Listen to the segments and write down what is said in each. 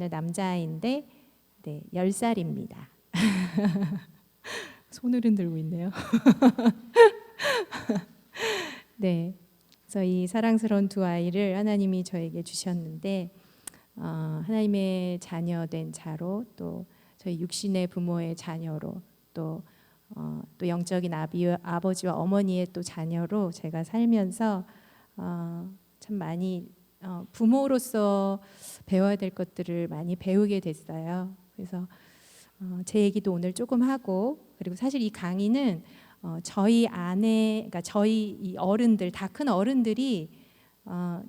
남자아이인데 10살입니다. 손을 흔들고 있네요. 네, 그래서 이 사랑스러운 두 아이를 하나님이 저에게 주셨는데 하나님의 자녀된 자로, 또 저희 육신의 부모의 자녀로, 또 영적인 아버지와 어머니의 또 자녀로 제가 살면서 참 많이 부모로서 배워야 될 것들을 많이 배우게 됐어요. 그래서 제 얘기도 오늘 조금 하고, 그리고 사실 이 강의는 저희 안에, 그러니까 저희 이 어른들, 다 큰 어른들이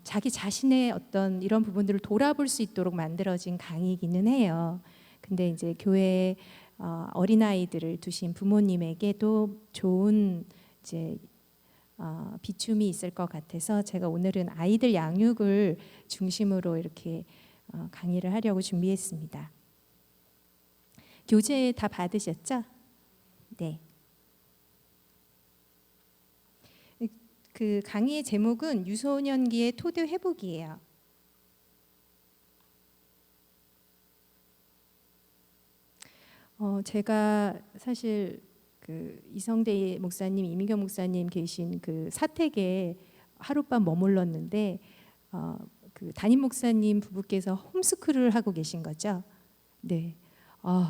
자기 자신의 어떤 이런 부분들을 돌아볼 수 있도록 만들어진 강의이기는 해요. 근데 이제 교회에 어린아이들을 두신 부모님에게도 좋은 이제 비춤이 있을 것 같아서 제가 오늘은 아이들 양육을 중심으로 이렇게 강의를 하려고 준비했습니다. 교재 다 받으셨죠? 네. 그 강의의 제목은 유소년기의 토대 회복이에요. 제가 사실 그 이성대 목사님, 이민경 목사님 계신 그 사택에 하룻밤 머물렀는데 그 담임 목사님 부부께서 홈스쿨을 하고 계신 거죠. 네.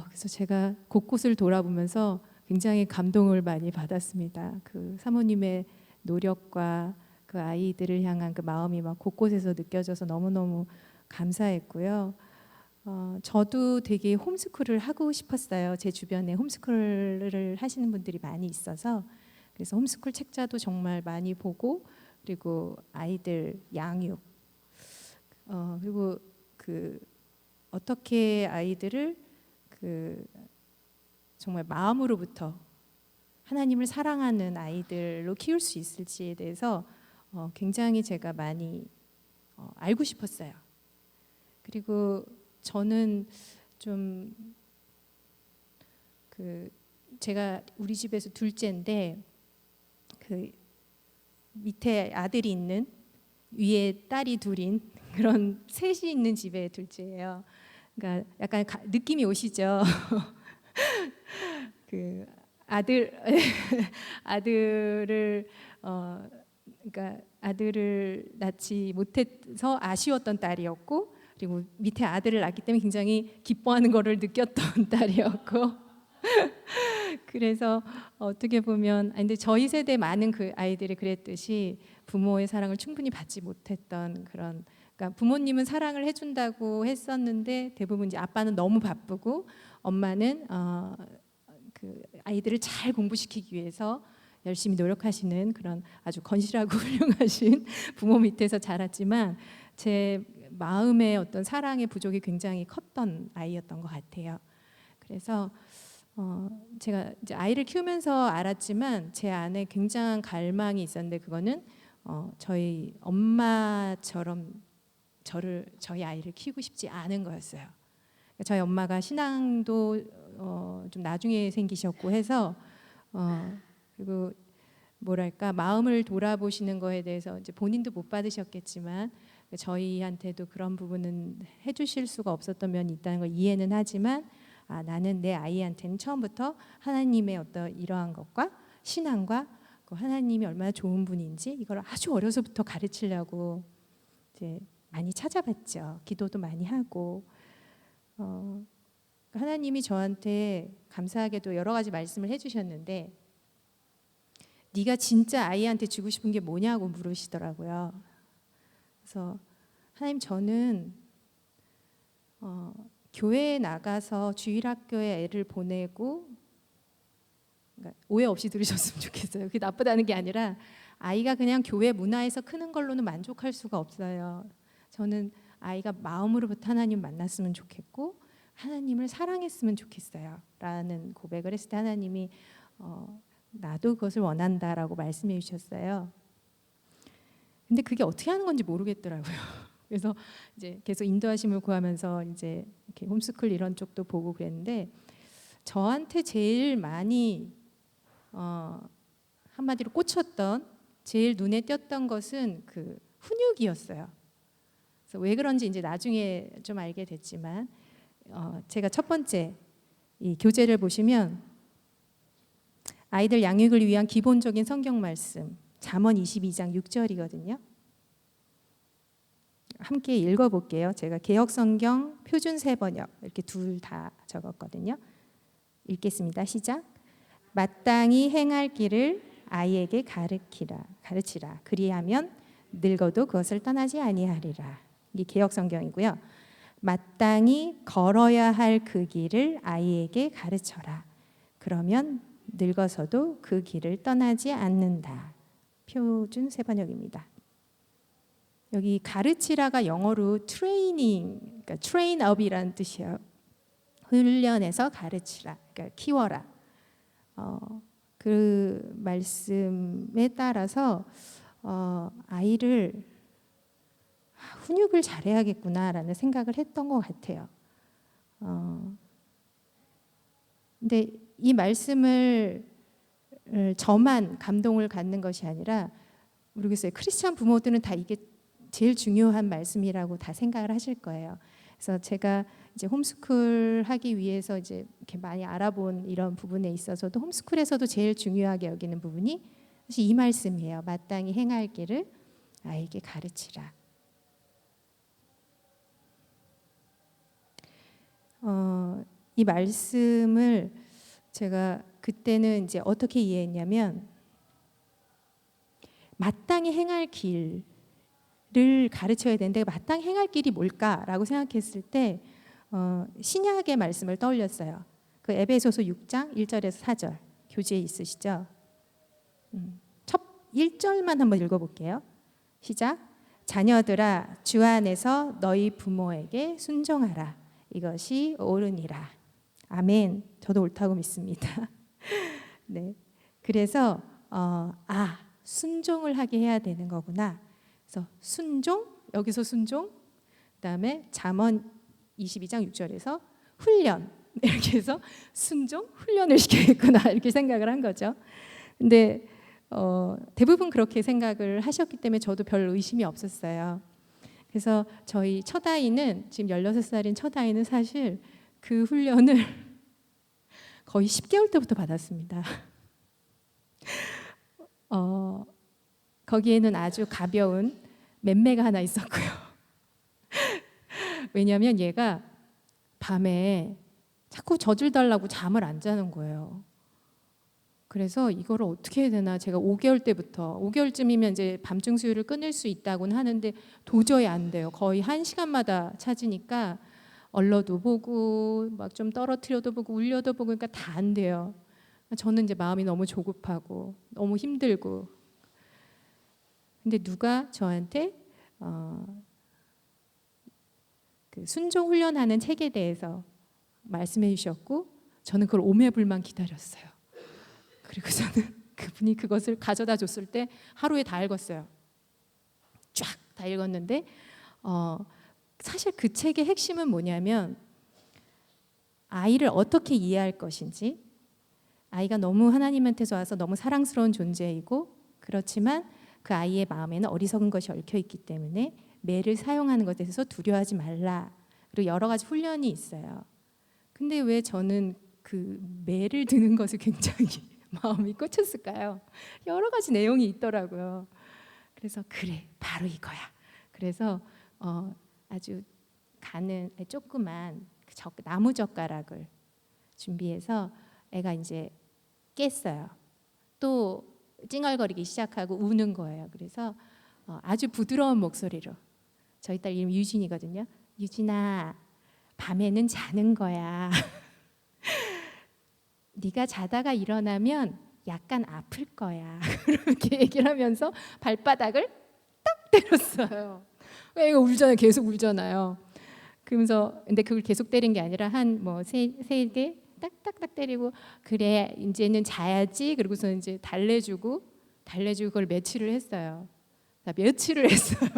그래서 제가 곳곳을 돌아보면서 굉장히 감동을 많이 받았습니다. 그 사모님의 노력과 그 아이들을 향한 그 마음이 막 곳곳에서 느껴져서 너무너무 감사했고요. 저도 되게 홈스쿨을 하고 싶었어요. 제 주변에 홈스쿨을 하시는 분들이 많이 있어서, 그래서 홈스쿨 책자도 정말 많이 보고, 그리고 아이들 양육, 그리고 그 어떻게 아이들을 그 정말 마음으로부터 하나님을 사랑하는 아이들로 키울 수 있을지에 대해서 굉장히 제가 많이 알고 싶었어요. 그리고 저는 좀 그 제가 우리 집에서 둘째인데 그 밑에 아들이 있는, 위에 딸이 둘인 그런 셋이 있는 집의 둘째예요. 그러니까 약간 느낌이 오시죠? 그 아들을 그러니까 아들을 낳지 못해서 아쉬웠던 딸이었고, 그리고 밑에 아들을 낳기 때문에 굉장히 기뻐하는 것을 느꼈던 딸이었고, 그래서 어떻게 보면 근데 저희 세대 많은 그 아이들이 그랬듯이 부모의 사랑을 충분히 받지 못했던 그런, 그러니까 부모님은 사랑을 해준다고 했었는데 대부분 이제 아빠는 너무 바쁘고 엄마는 그 아이들을 잘 공부시키기 위해서 열심히 노력하시는 그런 아주 건실하고 훌륭하신 부모 밑에서 자랐지만 제 마음의 어떤 사랑의 부족이 굉장히 컸던 아이였던 것 같아요. 그래서 제가 이제 아이를 키우면서 알았지만 제 안에 굉장한 갈망이 있었는데, 그거는 저희 엄마처럼 저희 아이를 키우고 싶지 않은 거였어요. 저희 엄마가 신앙도 좀 나중에 생기셨고 해서 그리고 뭐랄까 마음을 돌아보시는 거에 대해서 이제 본인도 못 받으셨겠지만 저희한테도 그런 부분은 해주실 수가 없었던 면이 있다는 걸 이해는 하지만 나는 내 아이한테는 처음부터 하나님의 어떤 이러한 것과 신앙과 그 하나님이 얼마나 좋은 분인지 이걸 아주 어려서부터 가르치려고 이제 많이 찾아봤죠. 기도도 많이 하고 하나님이 저한테 감사하게도 여러 가지 말씀을 해주셨는데, 네가 진짜 아이한테 주고 싶은 게 뭐냐고 물으시더라고요. 그래서 하나님, 저는 교회에 나가서 주일학교에 애를 보내고, 그러니까 오해 없이 들으셨으면 좋겠어요. 그게 나쁘다는 게 아니라 아이가 그냥 교회 문화에서 크는 걸로는 만족할 수가 없어요. 저는 아이가 마음으로부터 하나님 만났으면 좋겠고 하나님을 사랑했으면 좋겠어요 라는 고백을 했을 때 하나님이 나도 그것을 원한다라고 말씀해 주셨어요. 근데 그게 어떻게 하는 건지 모르겠더라고요. 그래서 이제 계속 인도하심을 구하면서 이제 이렇게 홈스쿨 이런 쪽도 보고 그랬는데, 저한테 제일 많이 한마디로 꽂혔던, 제일 눈에 띄었던 것은 그 훈육이었어요. 그래서 왜 그런지 이제 나중에 좀 알게 됐지만 제가 첫 번째 이 교재를 보시면 아이들 양육을 위한 기본적인 성경 말씀 잠언 22장 6절이거든요. 함께 읽어볼게요. 제가 개역성경 표준세번역 이렇게 둘 다 적었거든요. 읽겠습니다. 시작. 마땅히 행할 길을 아이에게 가르치라. 그리하면 늙어도 그것을 떠나지 아니하리라. 이게 개역성경이고요. 마땅히 걸어야 할 그 길을 아이에게 가르쳐라. 그러면 늙어서도 그 길을 떠나지 않는다. 표준 세번역입니다. 여기 가르치라가 영어로 트레이닝, 그러니까 트레인업이라는 뜻이에요. 훈련해서 가르치라, 그러니까 키워라. 그 말씀에 따라서 아이를 훈육을 잘해야겠구나라는 생각을 했던 것 같아요. 근데 이 말씀을 저만 감동을 갖는 것이 아니라 모르겠어요. 크리스찬 부모들은 다 이게 제일 중요한 말씀이라고 다 생각을 하실 거예요. 그래서 제가 이제 홈스쿨 하기 위해서 이제 이렇게 많이 알아본 이런 부분에 있어서도 홈스쿨에서도 제일 중요하게 여기는 부분이 사실 이 말씀이에요. 마땅히 행할 길을 아이에게 가르치라. 이 말씀을 제가 그때는 이제 어떻게 이해했냐면 마땅히 행할 길을 가르쳐야 되는데 마땅히 행할 길이 뭘까라고 생각했을 때 신약의 말씀을 떠올렸어요. 그 에베소서 6장 1절에서 4절 교재에 있으시죠? 첫 1절만 한번 읽어볼게요. 시작. 자녀들아 주 안에서 너희 부모에게 순종하라. 이것이 옳으니라. 아멘. 저도 옳다고 믿습니다. 네. 그래서 순종을 하게 해야 되는 거구나. 그래서 순종, 여기서 순종, 그다음에 잠언 22장 6절에서 훈련, 이렇게 해서 순종, 훈련을 시켜야겠구나 이렇게 생각을 한 거죠. 근데 대부분 그렇게 생각을 하셨기 때문에 저도 별 의심이 없었어요. 그래서 저희 첫아이는 지금 16살인 첫아이는 사실 그 훈련을 거의 10개월 때부터 받았습니다. 거기에는 아주 가벼운 맴매가 하나 있었고요. 왜냐하면 얘가 밤에 자꾸 젖을 달라고 잠을 안 자는 거예요. 그래서 이거를 어떻게 해야 되나 제가 5개월 때부터 5개월쯤이면 이제 밤중 수유를 끊을 수 있다고는 하는데 도저히 안 돼요. 거의 1시간마다 찾으니까 얼러도 보고 막 좀 떨어뜨려도 보고 울려도 보고 그러니까 다 안 돼요. 저는 이제 마음이 너무 조급하고 너무 힘들고 근데 누가 저한테 그 순종 훈련하는 책에 대해서 말씀해 주셨고 저는 그걸 오매불만 기다렸어요. 그리고 저는 그분이 그것을 가져다 줬을 때 하루에 다 읽었어요. 쫙 다 읽었는데 사실 그 책의 핵심은 뭐냐면 아이를 어떻게 이해할 것인지 아이가 너무 하나님한테서 와서 너무 사랑스러운 존재이고 그렇지만 그 아이의 마음에는 어리석은 것이 얽혀 있기 때문에 매를 사용하는 것에 대해서 두려워하지 말라. 그리고 여러 가지 훈련이 있어요. 근데 왜 저는 그 매를 드는 것을 굉장히 마음이 꽂혔을까요? 여러 가지 내용이 있더라고요. 그래서 그래 바로 이거야. 그래서 아주 조그만 나무 젓가락을 준비해서 애가 이제 깼어요. 또 찡얼거리기 시작하고 우는 거예요. 그래서 아주 부드러운 목소리로 저희 딸 이름 유진이거든요. 유진아, 밤에는 자는 거야. 네가 자다가 일어나면 약간 아플 거야. 그렇게 얘기를 하면서 발바닥을 딱 때렸어요. 애가 울잖아요. 계속 울잖아요. 그러면서 근데 그걸 계속 때린 게 아니라 한 뭐 세 개 딱딱딱 때리고 그래 이제는 자야지. 그리고서 이제 달래주고 그걸 며칠을 했어요. 며칠을 했어요.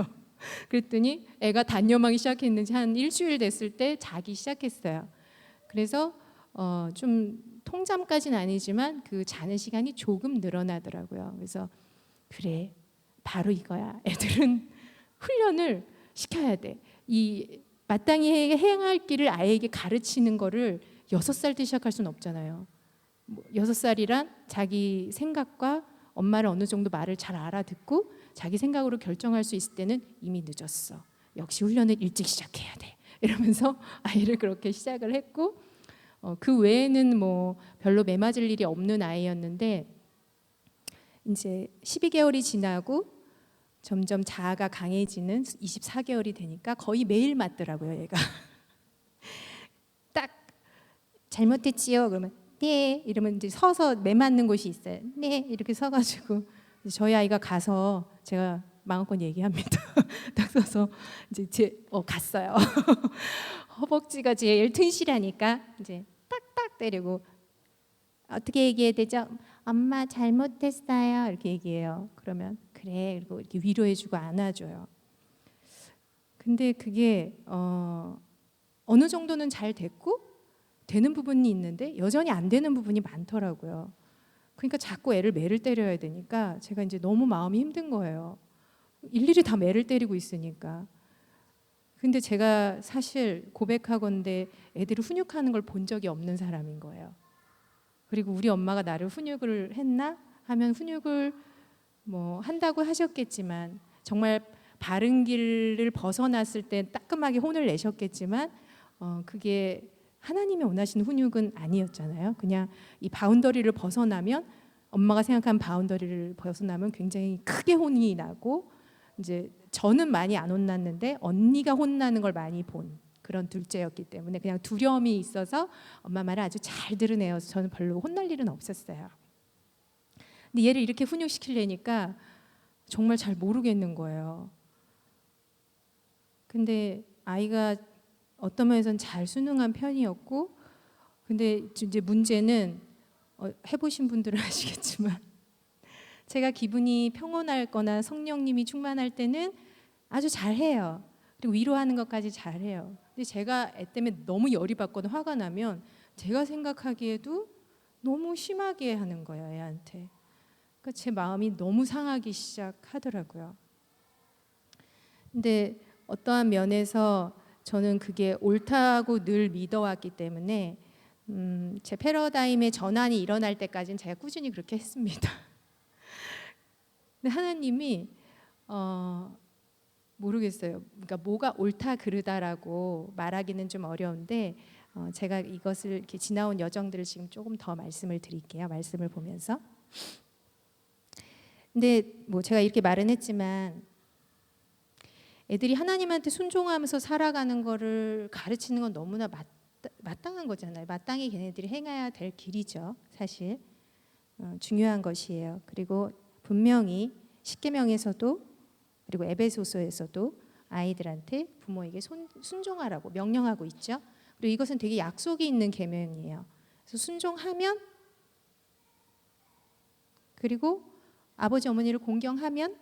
그랬더니 애가 단념하기 시작했는지 한 일주일 됐을 때 자기 시작했어요. 그래서 좀 통잠까지는 아니지만 그 자는 시간이 조금 늘어나더라고요. 그래서 그래 바로 이거야. 애들은 훈련을 시켜야 돼. 이 마땅히 행할 길을 아이에게 가르치는 거를 6살 때 시작할 수는 없잖아요. 6살이란 자기 생각과 엄마를 어느 정도 말을 잘 알아듣고 자기 생각으로 결정할 수 있을 때는 이미 늦었어. 역시 훈련을 일찍 시작해야 돼. 이러면서 아이를 그렇게 시작을 했고, 그 외에는 뭐 별로 매맞을 일이 없는 아이였는데, 이제 12개월이 지나고 점점 자아가 강해지는 24개월이 되니까 거의 매일 맞더라고요, 얘가. 딱 잘못했지요. 그러면 네, 이러면 이제 서서 매맞는 곳이 있어요. 네, 이렇게 서가지고 저희 아이가 가서 제가 마음껏 얘기합니다. 딱 서서 이제 갔어요. 허벅지가 제일 튼실하니까 이제 딱딱 때리고 어떻게 얘기해야 되죠? 엄마 잘못했어요. 이렇게 얘기해요. 그러면 그래. 그리고 이렇게 위로해주고 안아줘요. 근데 그게 어느 정도는 잘 됐고 되는 부분이 있는데 여전히 안 되는 부분이 많더라고요. 그러니까 자꾸 애를 매를 때려야 되니까 제가 이제 너무 마음이 힘든 거예요. 일일이 다 매를 때리고 있으니까. 근데 제가 사실 고백하건대 애들이 훈육하는 걸 본 적이 없는 사람인 거예요. 그리고 우리 엄마가 나를 훈육을 했나 하면 훈육을 뭐 한다고 하셨겠지만 정말 바른 길을 벗어났을 때 따끔하게 혼을 내셨겠지만 그게 하나님이 원하시는 훈육은 아니었잖아요. 그냥 이 바운더리를 벗어나면 엄마가 생각한 바운더리를 벗어나면 굉장히 크게 혼이 나고 이제 저는 많이 안 혼났는데 언니가 혼나는 걸 많이 본 그런 둘째였기 때문에 그냥 두려움이 있어서 엄마 말을 아주 잘 들은 애여서 저는 별로 혼날 일은 없었어요. 근데 얘를 이렇게 훈육시키려니까 정말 잘 모르겠는 거예요. 근데 아이가 어떤 면에서는 잘 순응한 편이었고, 근데 이제 문제는 해보신 분들은 아시겠지만 제가 기분이 평온할 거나 성령님이 충만할 때는 아주 잘해요. 그리고 위로하는 것까지 잘해요. 근데 제가 애 때문에 너무 열이 받거나 화가 나면 제가 생각하기에도 너무 심하게 하는 거예요, 애한테. 그러니까 제 마음이 너무 상하기 시작하더라고요. 근데 어떠한 면에서 저는 그게 옳다고 늘 믿어왔기 때문에 제 패러다임의 전환이 일어날 때까지는 제가 꾸준히 그렇게 했습니다. 근데 하나님이 모르겠어요. 그러니까 뭐가 옳다 그르다라고 말하기는 좀 어려운데 제가 이것을 이렇게 지나온 여정들을 지금 조금 더 말씀을 드릴게요. 말씀을 보면서. 근데 뭐 제가 이렇게 말은 했지만 애들이 하나님한테 순종하면서 살아가는 거를 가르치는 건 너무나 마땅한 거잖아요. 마땅히 걔네들이 행해야 될 길이죠. 사실 중요한 것이에요. 그리고 분명히 십계명에서도 그리고 에베소서에서도 아이들한테 부모에게 순종하라고 명령하고 있죠. 그리고 이것은 되게 약속이 있는 계명이에요. 그래서 순종하면 그리고 아버지 어머니를 공경하면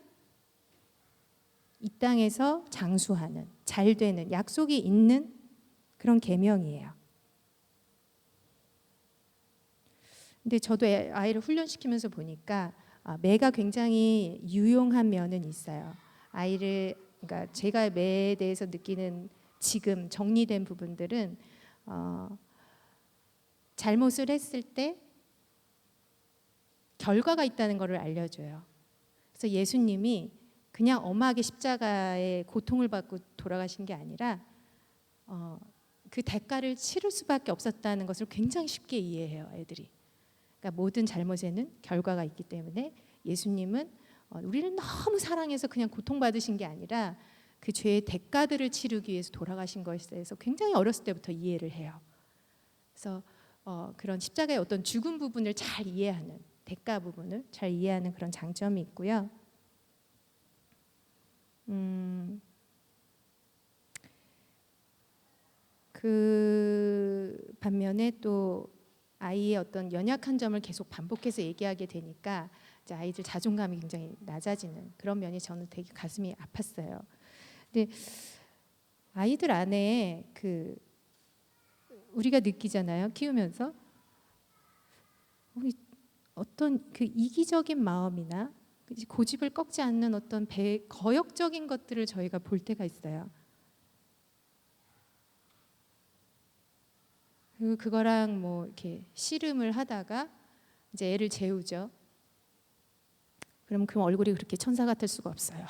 이 땅에서 장수하는 잘 되는 약속이 있는 그런 계명이에요. 근데 저도 아이를 훈련시키면서 보니까 매가 굉장히 유용한 면은 있어요. 아이를 그러니까 제가 매에 대해서 느끼는 지금 정리된 부분들은 잘못을 했을 때 결과가 있다는 것을 알려줘요. 그래서 예수님이 그냥 엄하게 십자가의 고통을 받고 돌아가신 게 아니라 그 대가를 치를 수밖에 없었다는 것을 굉장히 쉽게 이해해요, 애들이. 그러니까 모든 잘못에는 결과가 있기 때문에 예수님은 우리를 너무 사랑해서 그냥 고통받으신 게 아니라 그 죄의 대가들을 치르기 위해서 돌아가신 것에 대해서 굉장히 어렸을 때부터 이해를 해요. 그래서 그런 십자가의 어떤 죽은 부분을 잘 이해하는 대가 부분을 잘 이해하는 그런 장점이 있고요. 그 반면에 또 아이의 어떤 연약한 점을 계속 반복해서 얘기하게 되니까 이제 아이들 자존감이 굉장히 낮아지는 그런 면이 저는 되게 가슴이 아팠어요. 근데 아이들 안에 그 우리가 느끼잖아요. 키우면서 어떤 그 이기적인 마음이나 고집을 꺾지 않는 어떤 거역적인 것들을 저희가 볼 때가 있어요. 그리고 그거랑 뭐 이렇게 씨름을 하다가 이제 애를 재우죠. 그럼 그 얼굴이 그렇게 천사 같을 수가 없어요.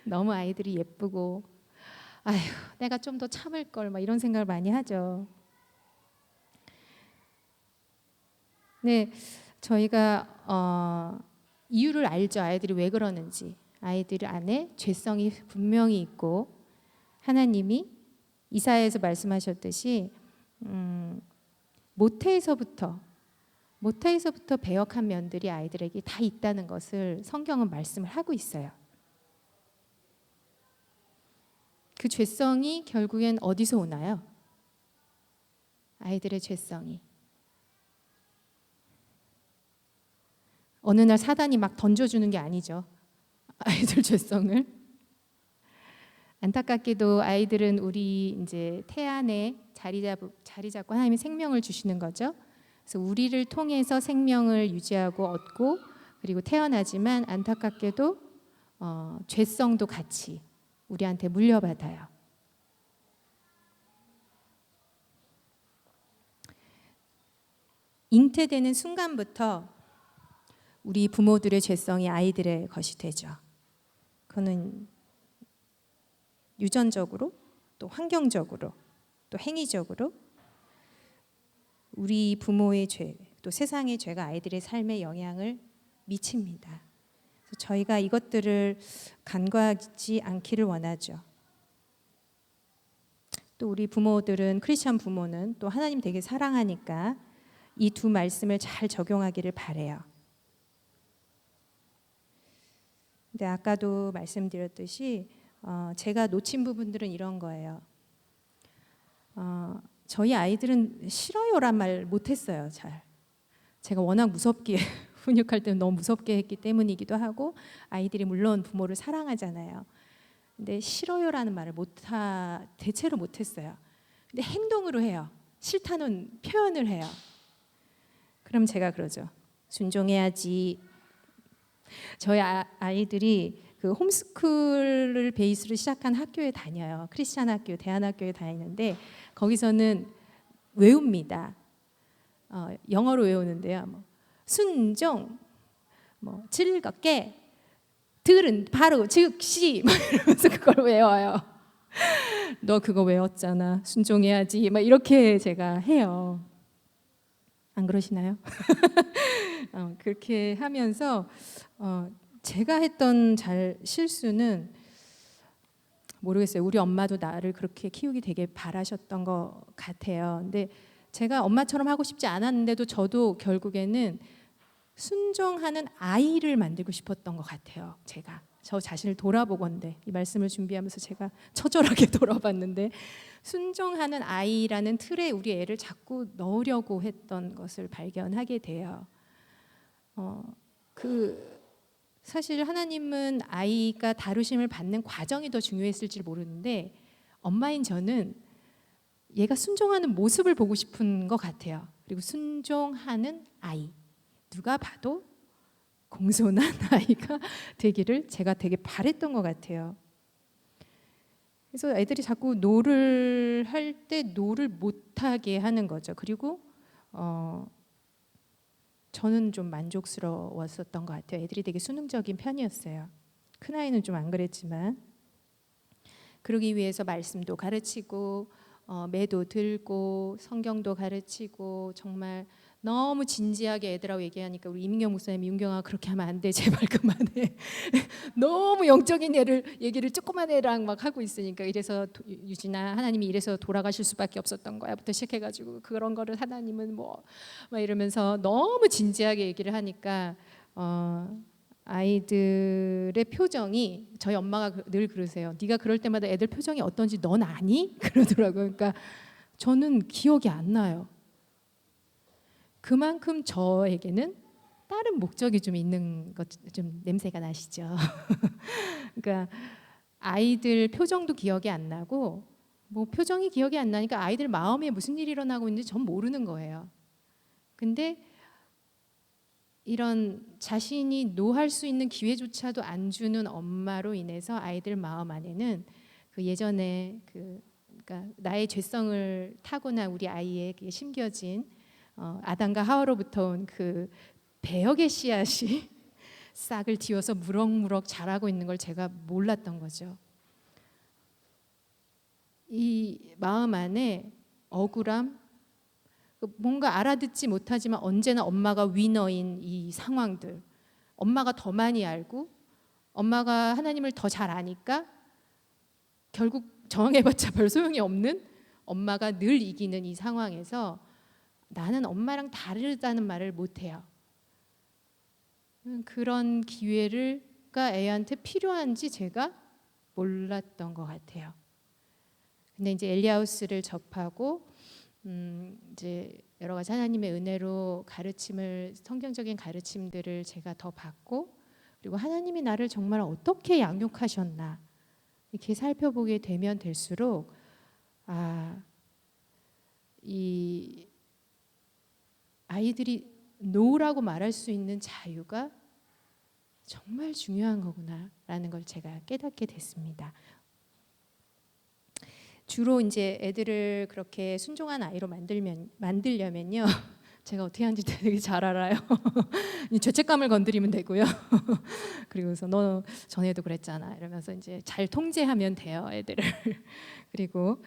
너무 아이들이 예쁘고, 아휴, 내가 좀 더 참을 걸, 막 이런 생각을 많이 하죠. 네, 저희가 이유를 알죠. 아이들이 왜 그러는지. 아이들 안에 죄성이 분명히 있고, 하나님이 이사야에서 말씀하셨듯이 모태에서부터 배역한 면들이 아이들에게 다 있다는 것을 성경은 말씀을 하고 있어요. 그 죄성이 결국엔 어디서 오나요? 아이들의 죄성이. 어느 날 사단이 막 던져주는 게 아니죠. 아이들 죄성을. 안타깝게도 아이들은 우리 이제 태안에 자리 잡고 하나님이 생명을 주시는 거죠. 그래서 우리를 통해서 생명을 유지하고 얻고 그리고 태어나지만 안타깝게도 죄성도 같이 우리한테 물려받아요. 잉태되는 순간부터 우리 부모들의 죄성이 아이들의 것이 되죠. 그거는 유전적으로 또 환경적으로 또 행위적으로 우리 부모의 죄 또 세상의 죄가 아이들의 삶에 영향을 미칩니다. 그래서 저희가 이것들을 간과하지 않기를 원하죠. 또 우리 부모들은 크리스천 부모는 또 하나님 되게 사랑하니까 이 두 말씀을 잘 적용하기를 바래요. 근데 아까도 말씀드렸듯이 제가 놓친 부분들은 이런 거예요. 저희 아이들은 싫어요란 말 못했어요. 잘. 제가 워낙 무섭게 훈육할 때는 너무 무섭게 했기 때문이기도 하고 아이들이 물론 부모를 사랑하잖아요. 근데 싫어요라는 말을 대체로 못했어요. 근데 행동으로 해요. 싫다는 표현을 해요. 그럼 제가 그러죠. 순종해야지. 저희 아이들이 그 홈스쿨을 베이스로 시작한 학교에 다녀요. 크리스찬 학교, 대안학교에 다니는데 거기서는 외웁니다. 영어로 외우는데요. 뭐, 순종, 뭐 즐겁게, 들은 바로 즉시 막 이러면서 그걸 외워요. 너 그거 외웠잖아. 순종해야지. 막 이렇게 제가 해요. 안 그러시나요? 그렇게 하면서 제가 했던 실수는 모르겠어요. 우리 엄마도 나를 그렇게 키우기 되게 바라셨던 것 같아요. 근데 제가 엄마처럼 하고 싶지 않았는데도 저도 결국에는 순종하는 아이를 만들고 싶었던 것 같아요. 제가 저 자신을 돌아보건대 이 말씀을 준비하면서 제가 처절하게 돌아봤는데 순종하는 아이라는 틀에 우리 애를 자꾸 넣으려고 했던 것을 발견하게 돼요. 사실 하나님은 아이가 다루심을 받는 과정이 더 중요했을지 모르는데 엄마인 저는 얘가 순종하는 모습을 보고 싶은 것 같아요. 그리고 순종하는 아이, 누가 봐도 공손한 아이가 되기를 제가 되게 바랬던 것 같아요. 그래서 애들이 자꾸 노를 할 때 노를 못하게 하는 거죠. 그리고 저는 좀 만족스러웠었던 것 같아요. 애들이 되게 수능적인 편이었어요. 큰아이는 좀 안 그랬지만 그러기 위해서 말씀도 가르치고 매도 들고 성경도 가르치고 정말 너무 진지하게 애들하고 얘기하니까 우리 이민경 목사님이 윤경아 그렇게 하면 안 돼 제발 그만해. 너무 영적인 얘기를 조그만 애랑 막 하고 있으니까 이래서 유진아 하나님이 이래서 돌아가실 수밖에 없었던 거야부터 시작해가지고 그런 거를 하나님은 뭐 막 이러면서 너무 진지하게 얘기를 하니까 아이들의 표정이 저희 엄마가 늘 그러세요. 네가 그럴 때마다 애들 표정이 어떤지 넌 아니? 그러더라고요. 그러니까 저는 기억이 안 나요. 그만큼 저에게는 다른 목적이 좀 있는 것 좀 냄새가 나시죠. 그러니까 아이들 표정도 기억이 안 나고 뭐 표정이 기억이 안 나니까 아이들 마음에 무슨 일이 일어나고 있는지 전 모르는 거예요. 근데 이런 자신이 노할 수 있는 기회조차도 안 주는 엄마로 인해서 아이들 마음 안에는 그 예전에 그 그러니까 나의 죄성을 타고난 우리 아이에게 심겨진 아담과 하와로부터 온 그 배역의 씨앗이 싹을 틔워서 무럭무럭 자라고 있는 걸 제가 몰랐던 거죠. 이 마음 안에 억울함, 뭔가 알아듣지 못하지만 언제나 엄마가 위너인 이 상황들, 엄마가 더 많이 알고 엄마가 하나님을 더 잘 아니까 결국 저항해봤자 별 소용이 없는 엄마가 늘 이기는 이 상황에서 나는 엄마랑 다르다는 말을 못해요. 그런 기회가 애한테 필요한지 제가 몰랐던 것 같아요. 근데 이제 엘리아우스를 접하고 이제 여러 가지 하나님의 은혜로 가르침을, 성경적인 가르침들을 제가 더 받고, 그리고 하나님이 나를 정말 어떻게 양육하셨나 이렇게 살펴보게 되면 될수록 이 아이들이 노라고 말할 수 있는 자유가 정말 중요한 거구나라는 걸 제가 깨닫게 됐습니다. 주로 이제 애들을 그렇게 순종한 아이로 만들려면요. 제가 어떻게 하는지 되게 잘 알아요. 죄책감을 건드리면 되고요. 그리고서 너 전에도 그랬잖아 이러면서 이제 잘 통제하면 돼요, 애들을. 그리고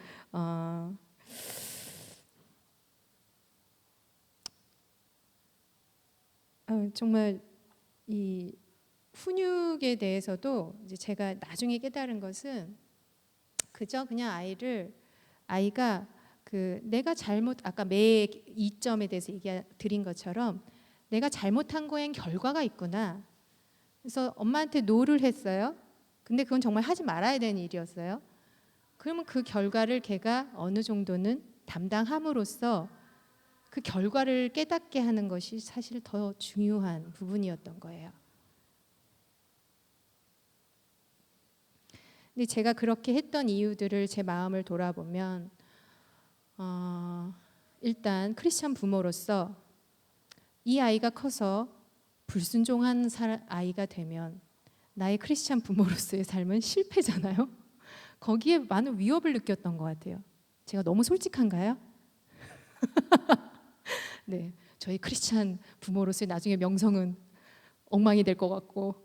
정말 이 훈육에 대해서도 이제 제가 나중에 깨달은 것은 그저 그냥 아이가 내가 잘못, 아까 매 이점에 대해서 드린 것처럼 내가 잘못한 거엔 결과가 있구나. 그래서 엄마한테 노를 했어요. 근데 그건 정말 하지 말아야 되는 일이었어요. 그러면 그 결과를 걔가 어느 정도는 담당함으로써 그 결과를 깨닫게 하는 것이 사실 더 중요한 부분이었던 거예요. 근데 제가 그렇게 했던 이유들을 제 마음을 돌아보면 일단 크리스찬 부모로서 이 아이가 커서 불순종한 아이가 되면 나의 크리스찬 부모로서의 삶은 실패잖아요. 거기에 많은 위협을 느꼈던 것 같아요. 제가 너무 솔직한가요? 네, 저희 크리스찬 부모로서의 나중에 명성은 엉망이 될 것 같고,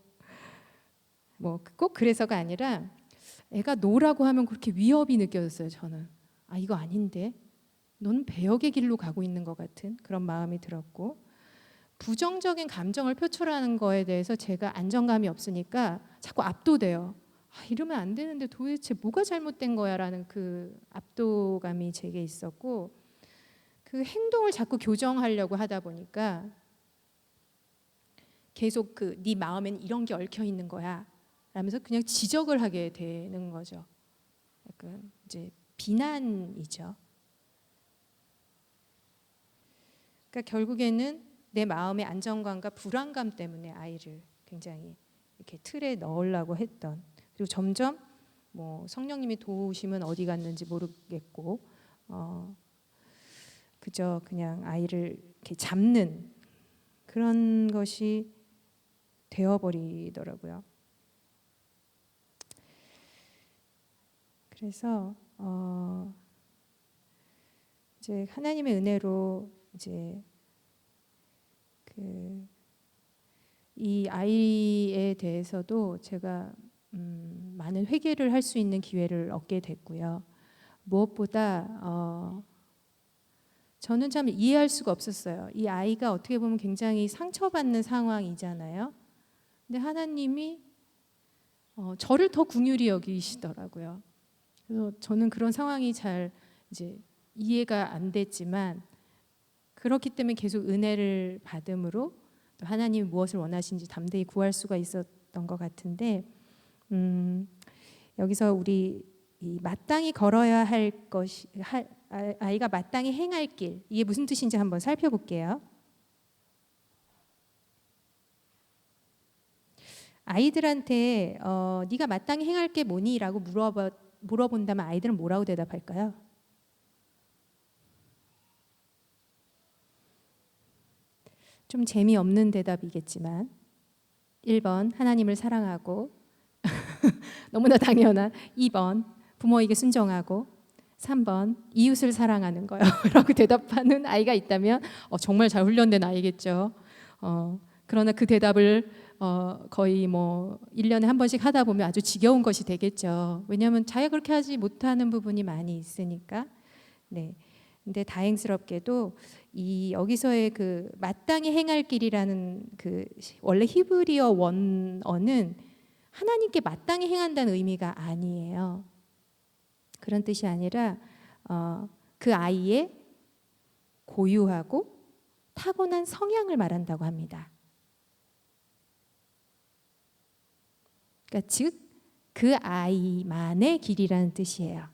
뭐 꼭 그래서가 아니라 애가 노라고 하면 그렇게 위협이 느껴졌어요. 저는 이거 아닌데, 너는 배역의 길로 가고 있는 것 같은 그런 마음이 들었고, 부정적인 감정을 표출하는 거에 대해서 제가 안정감이 없으니까 자꾸 압도돼요. 이러면 안 되는데 도대체 뭐가 잘못된 거야라는 그 압도감이 제게 있었고, 그 행동을 자꾸 교정하려고 하다 보니까 계속 네 마음엔 이런 게 얽혀 있는 거야 라면서 그냥 지적을 하게 되는 거죠. 약간 이제 비난이죠. 그러니까 결국에는 내 마음의 안정감과 불안감 때문에 아이를 굉장히 이렇게 틀에 넣으려고 했던, 그리고 점점 뭐 성령님이 도우심은 어디 갔는지 모르겠고 그저 그냥 아이를 이렇게 잡는 그런 것이 되어버리더라고요. 그래서 이제 하나님의 은혜로 이제 이 아이에 대해서도 제가 많은 회개를 할 수 있는 기회를 얻게 됐고요. 무엇보다 저는 참 이해할 수가 없었어요. 이 아이가 어떻게 보면 굉장히 상처받는 상황이잖아요. 근데 하나님이 저를 더 긍휼히 여기시더라고요. 그래서 저는 그런 상황이 잘 이제 이해가 안 됐지만, 그렇기 때문에 계속 은혜를 받음으로 또 하나님이 무엇을 원하시는지 담대히 구할 수가 있었던 것 같은데, 여기서 우리 이 마땅히 걸어야 할 것이 아이가 마땅히 행할 길, 이게 무슨 뜻인지 한번 살펴볼게요. 아이들한테 네가 마땅히 행할 게 뭐니? 라고 물어본다면 아이들은 뭐라고 대답할까요? 좀 재미없는 대답이겠지만 1번 하나님을 사랑하고 너무나 당연한 2번 부모에게 순종하고 3번 이웃을 사랑하는 거요. 라고 대답하는 아이가 있다면 정말 잘 훈련된 아이겠죠. 그러나 그 대답을 거의 뭐 1년에 한 번씩 하다 보면 아주 지겨운 것이 되겠죠. 왜냐하면 자기가 그렇게 하지 못하는 부분이 많이 있으니까. 네. 근데 다행스럽게도 이 여기서의 그 마땅히 행할 길이라는 그 원래 히브리어 원어는 하나님께 마땅히 행한다는 의미가 아니에요. 그런 뜻이 아니라 그 아이의 고유하고 타고난 성향을 말한다고 합니다. 그러니까 즉 그 아이만의 길이라는 뜻이에요.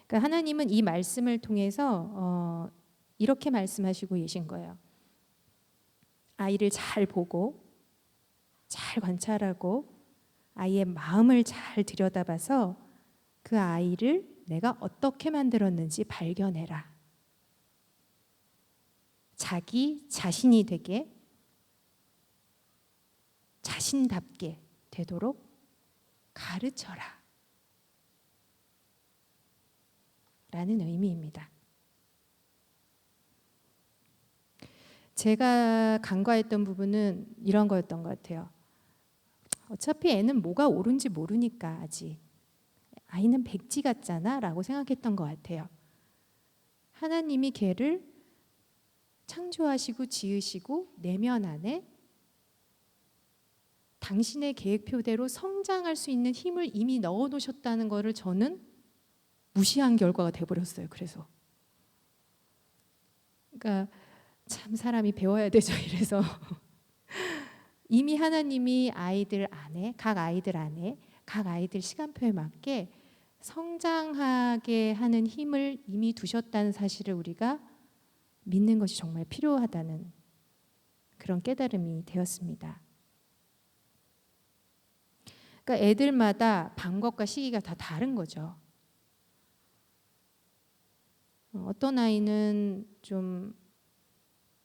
그러니까 하나님은 이 말씀을 통해서 이렇게 말씀하시고 계신 거예요. 아이를 잘 보고 잘 관찰하고 아이의 마음을 잘 들여다봐서 그 아이를 내가 어떻게 만들었는지 발견해라. 자기 자신이 되게 자신답게 되도록 가르쳐라 라는 의미입니다. 제가 간과했던 부분은 이런 거였던 것 같아요. 어차피 애는 뭐가 옳은지 모르니까 아직 아이는 백지 같잖아 라고 생각했던 것 같아요. 하나님이 걔를 창조하시고 지으시고 내면 안에 당신의 계획표대로 성장할 수 있는 힘을 이미 넣어 놓으셨다는 것을 저는 무시한 결과가 돼버렸어요. 그래서 그러니까 참 사람이 배워야 되죠. 이래서 이미 하나님이 아이들 안에 각 아이들 시간표에 맞게 성장하게 하는 힘을 이미 두셨다는 사실을 우리가 믿는 것이 정말 필요하다는 그런 깨달음이 되었습니다. 그러니까 애들마다 방법과 시기가 다 다른 거죠. 어떤 아이는 좀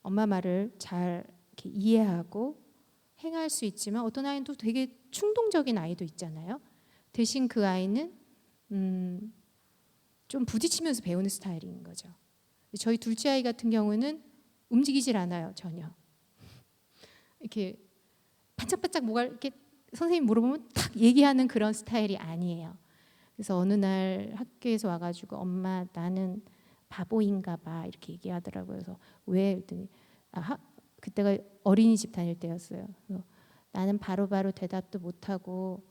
엄마 말을 잘 이렇게 이해하고 행할 수 있지만 어떤 아이는 또 되게 충동적인 아이도 있잖아요. 대신 그 아이는 좀 부딪히면서 배우는 스타일인 거죠. 저희 둘째 아이 같은 경우는 움직이질 않아요. 전혀. 이렇게 반짝반짝 뭐가 이렇게 선생님 물어보면 탁 얘기하는 그런 스타일이 아니에요. 그래서 어느 날 학교에서 와가지고 엄마 나는 바보인가 봐 이렇게 얘기하더라고요. 그래서 왜? 그랬더니 그때가 어린이집 다닐 때였어요. 그래서 나는 바로바로 대답도 못하고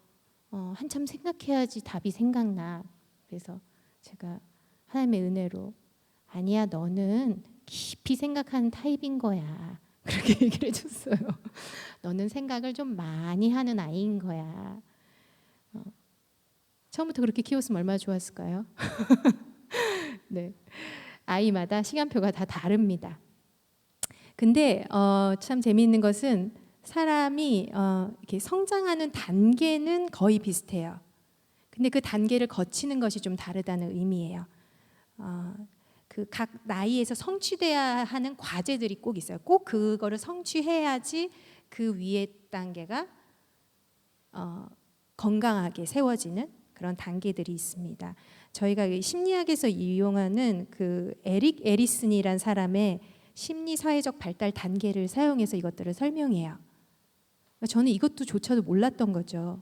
한참 생각해야지 답이 생각나. 그래서 제가 하나님의 은혜로 아니야 너는 깊이 생각하는 타입인 거야. 그렇게 얘기를 해줬어요. 너는 생각을 좀 많이 하는 아이인 거야. 처음부터 그렇게 키웠으면 얼마나 좋았을까요? 네, 아이마다 시간표가 다 다릅니다. 근데 참 재미있는 것은 사람이 이렇게 성장하는 단계는 거의 비슷해요. 근데 그 단계를 거치는 것이 좀 다르다는 의미예요. 그 각 나이에서 성취돼야 하는 과제들이 꼭 있어요. 꼭 그거를 성취해야지 그 위에 단계가 건강하게 세워지는 그런 단계들이 있습니다. 저희가 심리학에서 이용하는 그 에릭 에리슨이란 사람의 심리 사회적 발달 단계를 사용해서 이것들을 설명해요. 저는 이것도 조차도 몰랐던 거죠.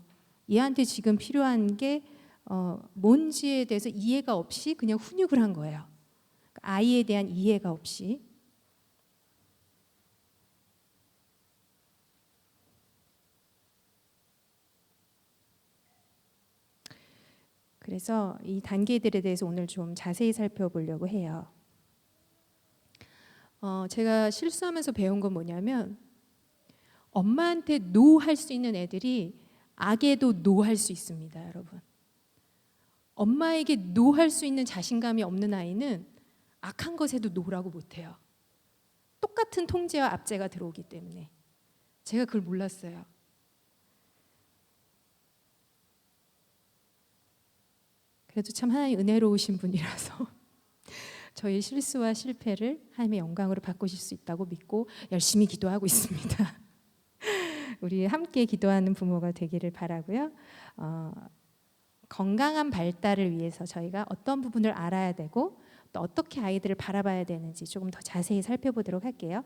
얘한테 지금 필요한 게 뭔지에 대해서 이해가 없이 그냥 훈육을 한 거예요. 아이에 대한 이해가 없이. 그래서 이 단계들에 대해서 오늘 좀 자세히 살펴보려고 해요. 제가 실수하면서 배운 건 뭐냐면 엄마한테 노 할 수 있는 애들이 악에도 노 할 수 있습니다, 여러분. 엄마에게 노 할 수 있는 자신감이 없는 아이는 악한 것에도 노라고 못해요. 똑같은 통제와 압제가 들어오기 때문에. 제가 그걸 몰랐어요. 그래도 참 하나님 은혜로우신 분이라서 저희 실수와 실패를 하나님의 영광으로 바꾸실 수 있다고 믿고 열심히 기도하고 있습니다. 우리 함께 기도하는 부모가 되기를 바라고요. 건강한 발달을 위해서 저희가 어떤 부분을 알아야 되고 또 어떻게 아이들을 바라봐야 되는지 조금 더 자세히 살펴보도록 할게요.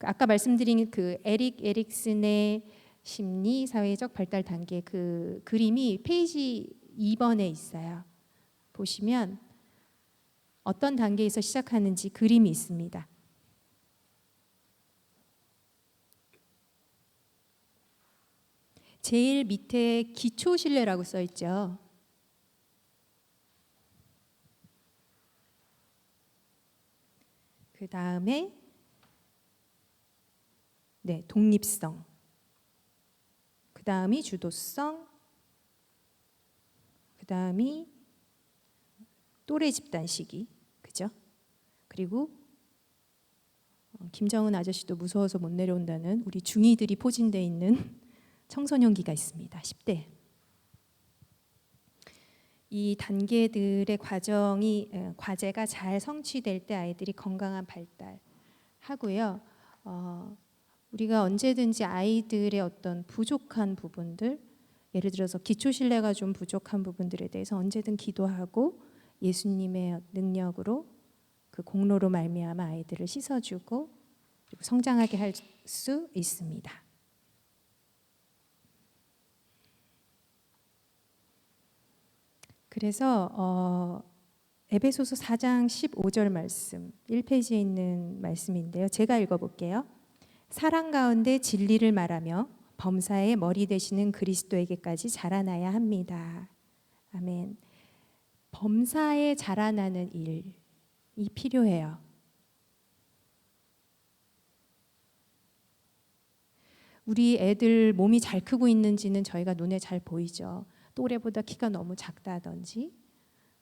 아까 말씀드린 그 에릭 에릭슨의 심리 사회적 발달 단계 그 그림이 페이지 2번에 있어요. 보시면 어떤 단계에서 시작하는지 그림이 있습니다. 제일 밑에 기초 신뢰라고 써 있죠. 그 다음에 독립성. 그 다음이 주도성. 그 다음이 또래 집단 시기. 그죠? 그리고 김정은 아저씨도 무서워서 못 내려온다는 우리 중이들이 포진되어 있는 청소년기가 있습니다. 10대. 이 단계들의 과제가 잘 성취될 때 아이들이 건강한 발달하고요. 우리가 언제든지 아이들의 어떤 부족한 부분들, 예를 들어서 기초 신뢰가 좀 부족한 부분들에 대해서 언제든 기도하고 예수님의 능력으로 그 공로로 말미암아 아이들을 씻어주고 그리고 성장하게 할 수 있습니다. 그래서 에베소서 4장 15절 말씀 1페이지에 있는 말씀인데요. 제가 읽어볼게요. 사랑 가운데 진리를 말하며 범사의 머리 되시는 그리스도에게까지 자라나야 합니다. 아멘. 범사에 자라나는 일이 필요해요. 우리 애들 몸이 잘 크고 있는지는 저희가 눈에 잘 보이죠. 또래보다 키가 너무 작다든지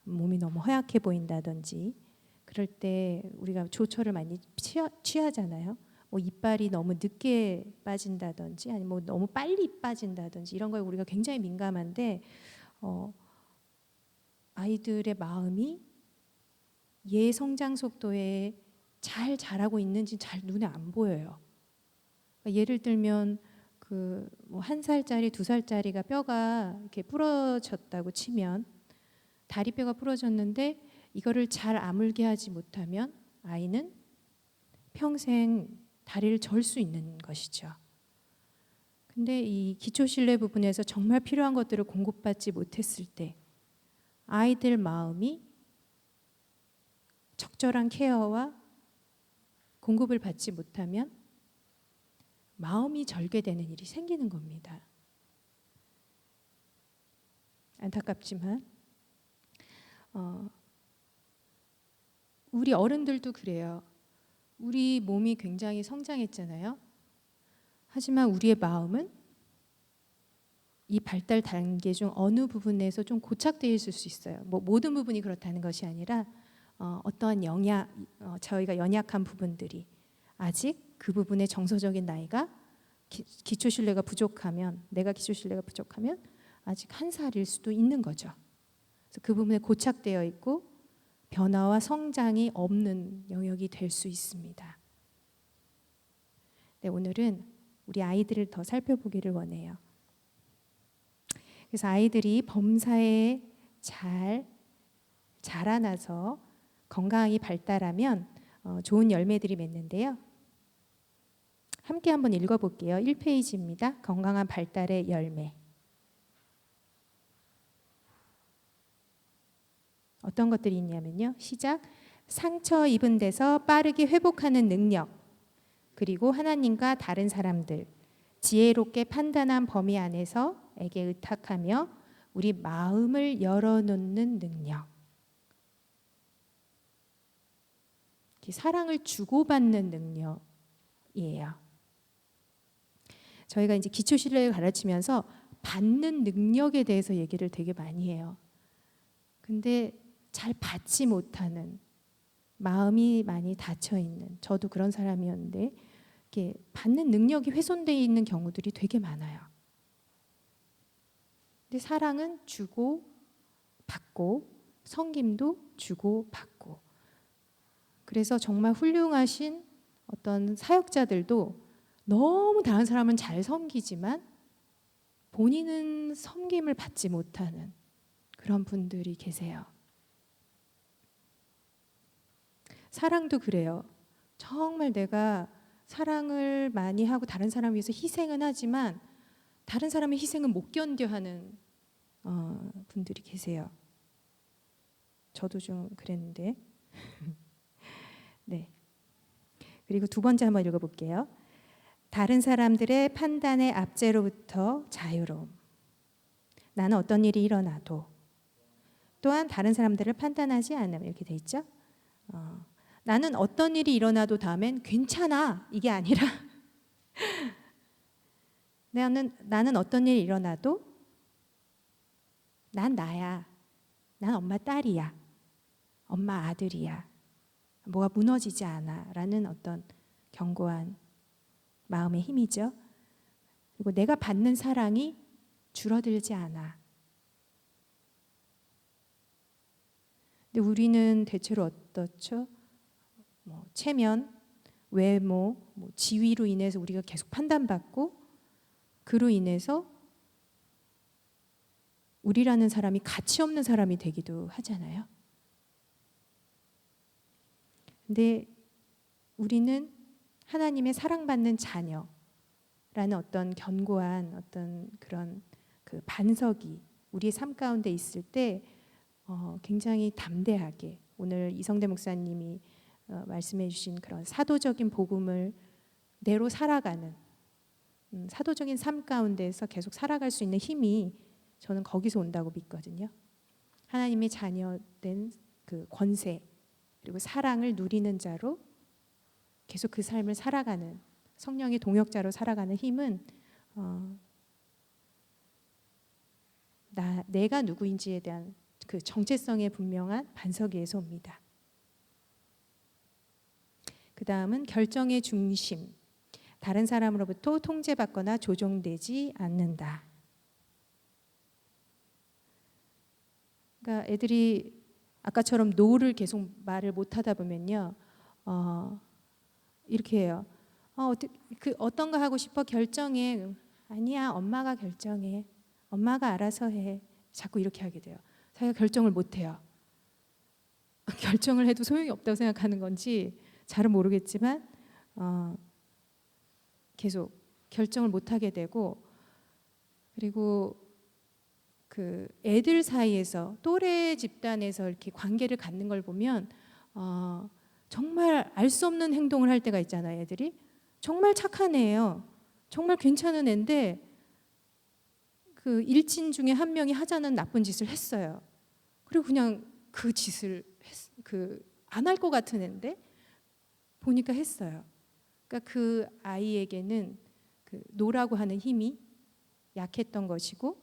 몸이 너무 허약해 보인다든지 그럴 때 우리가 조처를 많이 취하잖아요. 뭐 이빨이 너무 늦게 빠진다든지 아니면 뭐 너무 빨리 빠진다든지 이런 거에 우리가 굉장히 민감한데 아이들의 마음이 얘 성장 속도에 잘 자라고 있는지 잘 눈에 안 보여요. 그러니까 예를 들면 그 뭐 1살짜리, 2살짜리가 뼈가 이렇게 부러졌다고 치면 다리뼈가 부러졌는데 이거를 잘 아물게 하지 못하면 아이는 평생 다리를 절 수 있는 것이죠. 근데 이 기초 신뢰 부분에서 정말 필요한 것들을 공급받지 못했을 때 아이들 마음이 적절한 케어와 공급을 받지 못하면 마음이 절개되는 일이 생기는 겁니다. 안타깝지만 우리 어른들도 그래요. 우리 몸이 굉장히 성장했잖아요. 하지만 우리의 마음은 이 발달 단계 중 어느 부분에서 좀 고착되어 있을 수 있어요. 뭐 모든 부분이 그렇다는 것이 아니라 어떠한 저희가 연약한 부분들이 아직 그 부분의 정서적인 나이가 기초 신뢰가 부족하면 내가 기초 신뢰가 부족하면 아직 1살일 수도 있는 거죠. 그래서 그 부분에 고착되어 있고 변화와 성장이 없는 영역이 될 수 있습니다. 네, 오늘은 우리 아이들을 더 살펴보기를 원해요. 그래서 아이들이 범사에 잘 자라나서 건강하게 발달하면 좋은 열매들이 맺는데요. 함께 한번 읽어볼게요. 1페이지입니다. 건강한 발달의 열매. 어떤 것들이 있냐면요. 시작. 상처 입은 데서 빠르게 회복하는 능력, 그리고 하나님과 다른 사람들, 지혜롭게 판단한 범위 안에서에게 의탁하며 우리 마음을 열어놓는 능력. 사랑을 주고받는 능력이에요. 저희가 이제 기초 신뢰를 가르치면서 받는 능력에 대해서 얘기를 되게 많이 해요. 근데 잘 받지 못하는 마음이 많이 닫혀 있는 저도 그런 사람이었는데 이렇게 받는 능력이 훼손되어 있는 경우들이 되게 많아요. 근데 사랑은 주고 받고 섬김도 주고 받고 그래서 정말 훌륭하신 어떤 사역자들도 너무 다른 사람은 잘 섬기지만 본인은 섬김을 받지 못하는 그런 분들이 계세요. 사랑도 그래요. 정말 내가 사랑을 많이 하고 다른 사람을 위해서 희생은 하지만 다른 사람의 희생은 못 견뎌 하는 분들이 계세요. 저도 좀 그랬는데. 네. 그리고 두 번째 한번 읽어볼게요. 다른 사람들의 판단의 압제로부터 자유로움. 나는 어떤 일이 일어나도 또한 다른 사람들을 판단하지 않음. 이렇게 돼 있죠. 나는 어떤 일이 일어나도 다음엔 괜찮아 이게 아니라 나는 어떤 일이 일어나도 난 나야. 난 엄마 딸이야. 엄마 아들이야. 뭐가 무너지지 않아 라는 어떤 견고한 마음의 힘이죠. 그리고 내가 받는 사랑이 줄어들지 않아. 근데 우리는 대체로 어떻죠? 체면, 외모, 지위로 인해서 우리가 계속 판단받고 그로 인해서 우리라는 사람이 가치 없는 사람이 되기도 하잖아요. 근데 우리는 하나님의 사랑받는 자녀라는 어떤 견고한 어떤 그런 그 반석이 우리의 삶 가운데 있을 때 굉장히 담대하게 오늘 이성대 목사님이 말씀해 주신 그런 사도적인 복음을 내로 살아가는 사도적인 삶 가운데서 계속 살아갈 수 있는 힘이 저는 거기서 온다고 믿거든요. 하나님의 자녀된 그 권세 그리고 사랑을 누리는 자로 계속 그 삶을 살아가는 성령의 동역자로 살아가는 힘은 내가 누구인지에 대한 그 정체성의 분명한 반석에서 옵니다. 그 다음은 결정의 중심. 다른 사람으로부터 통제받거나 조종되지 않는다. 그러니까 애들이 아까처럼 노를 계속 말을 못하다 보면요, 이렇게 해요. 어떤 거 하고 싶어? 결정해. 아니야, 엄마가 결정해. 엄마가 알아서 해. 자꾸 이렇게 하게 돼요. 자기가 결정을 못 해요. 결정을 해도 소용이 없다고 생각하는 건지 잘은 모르겠지만 계속 결정을 못 하게 되고, 그리고 그 애들 사이에서 또래 집단에서 이렇게 관계를 갖는 걸 보면 정말 알 수 없는 행동을 할 때가 있잖아요. 애들이 정말 착한 애예요. 정말 괜찮은 애인데 그 일진 중에 한 명이 하자는 나쁜 짓을 했어요. 그리고 그냥 그 짓을 안 할 것 같은 애인데 보니까 했어요. 그러니까 그 아이에게는 그 노라고 하는 힘이 약했던 것이고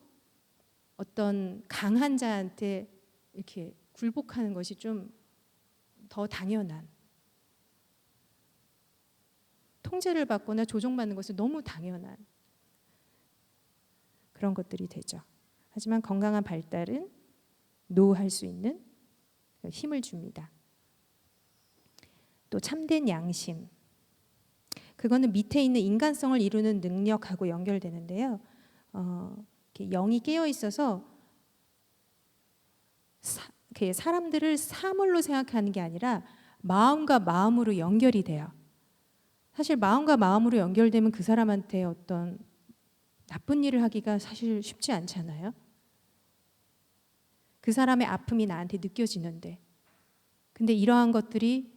어떤 강한 자한테 이렇게 굴복하는 것이 좀 더 당연한, 통제를 받거나 조종받는 것은 너무 당연한 그런 것들이 되죠. 하지만 건강한 발달은 노할 수 있는 힘을 줍니다. 또 참된 양심. 그거는 밑에 있는 인간성을 이루는 능력하고 연결되는데요. 영이 깨어 있어서 사람들을 사물로 생각하는 게 아니라 마음과 마음으로 연결이 돼요. 사실 마음과 마음으로 연결되면 그 사람한테 어떤 나쁜 일을 하기가 사실 쉽지 않잖아요. 그 사람의 아픔이 나한테 느껴지는데, 근데 이러한 것들이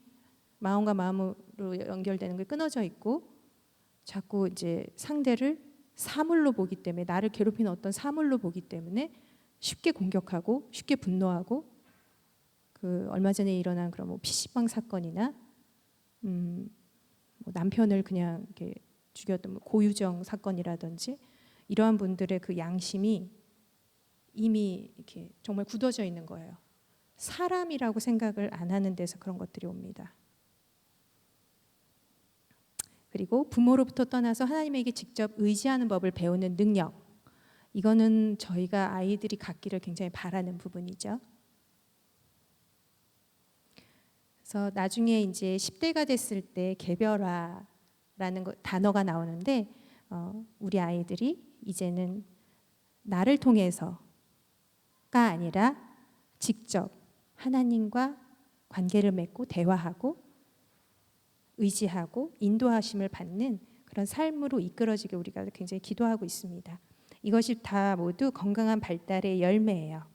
마음과 마음으로 연결되는 게 끊어져 있고 자꾸 이제 상대를 사물로 보기 때문에, 나를 괴롭히는 어떤 사물로 보기 때문에 쉽게 공격하고 쉽게 분노하고, 그 얼마 전에 일어난 그런 PC방 사건이나 남편을 그냥 이렇게 죽였던 고유정 사건이라든지 이러한 분들의 그 양심이 이미 이렇게 정말 굳어져 있는 거예요. 사람이라고 생각을 안 하는 데서 그런 것들이 옵니다. 그리고 부모로부터 떠나서 하나님에게 직접 의지하는 법을 배우는 능력. 이거는 저희가 아이들이 갖기를 굉장히 바라는 부분이죠. 그래서 나중에 이제 10대가 됐을 때 개별화라고 단어가 나오는데 우리 아이들이 이제는 나를 통해서가 아니라 직접 하나님과 관계를 맺고 대화하고 의지하고 인도하심을 받는 그런 삶으로 이끌어지게 우리가 굉장히 기도하고 있습니다. 이것이 다 모두 건강한 발달의 열매예요.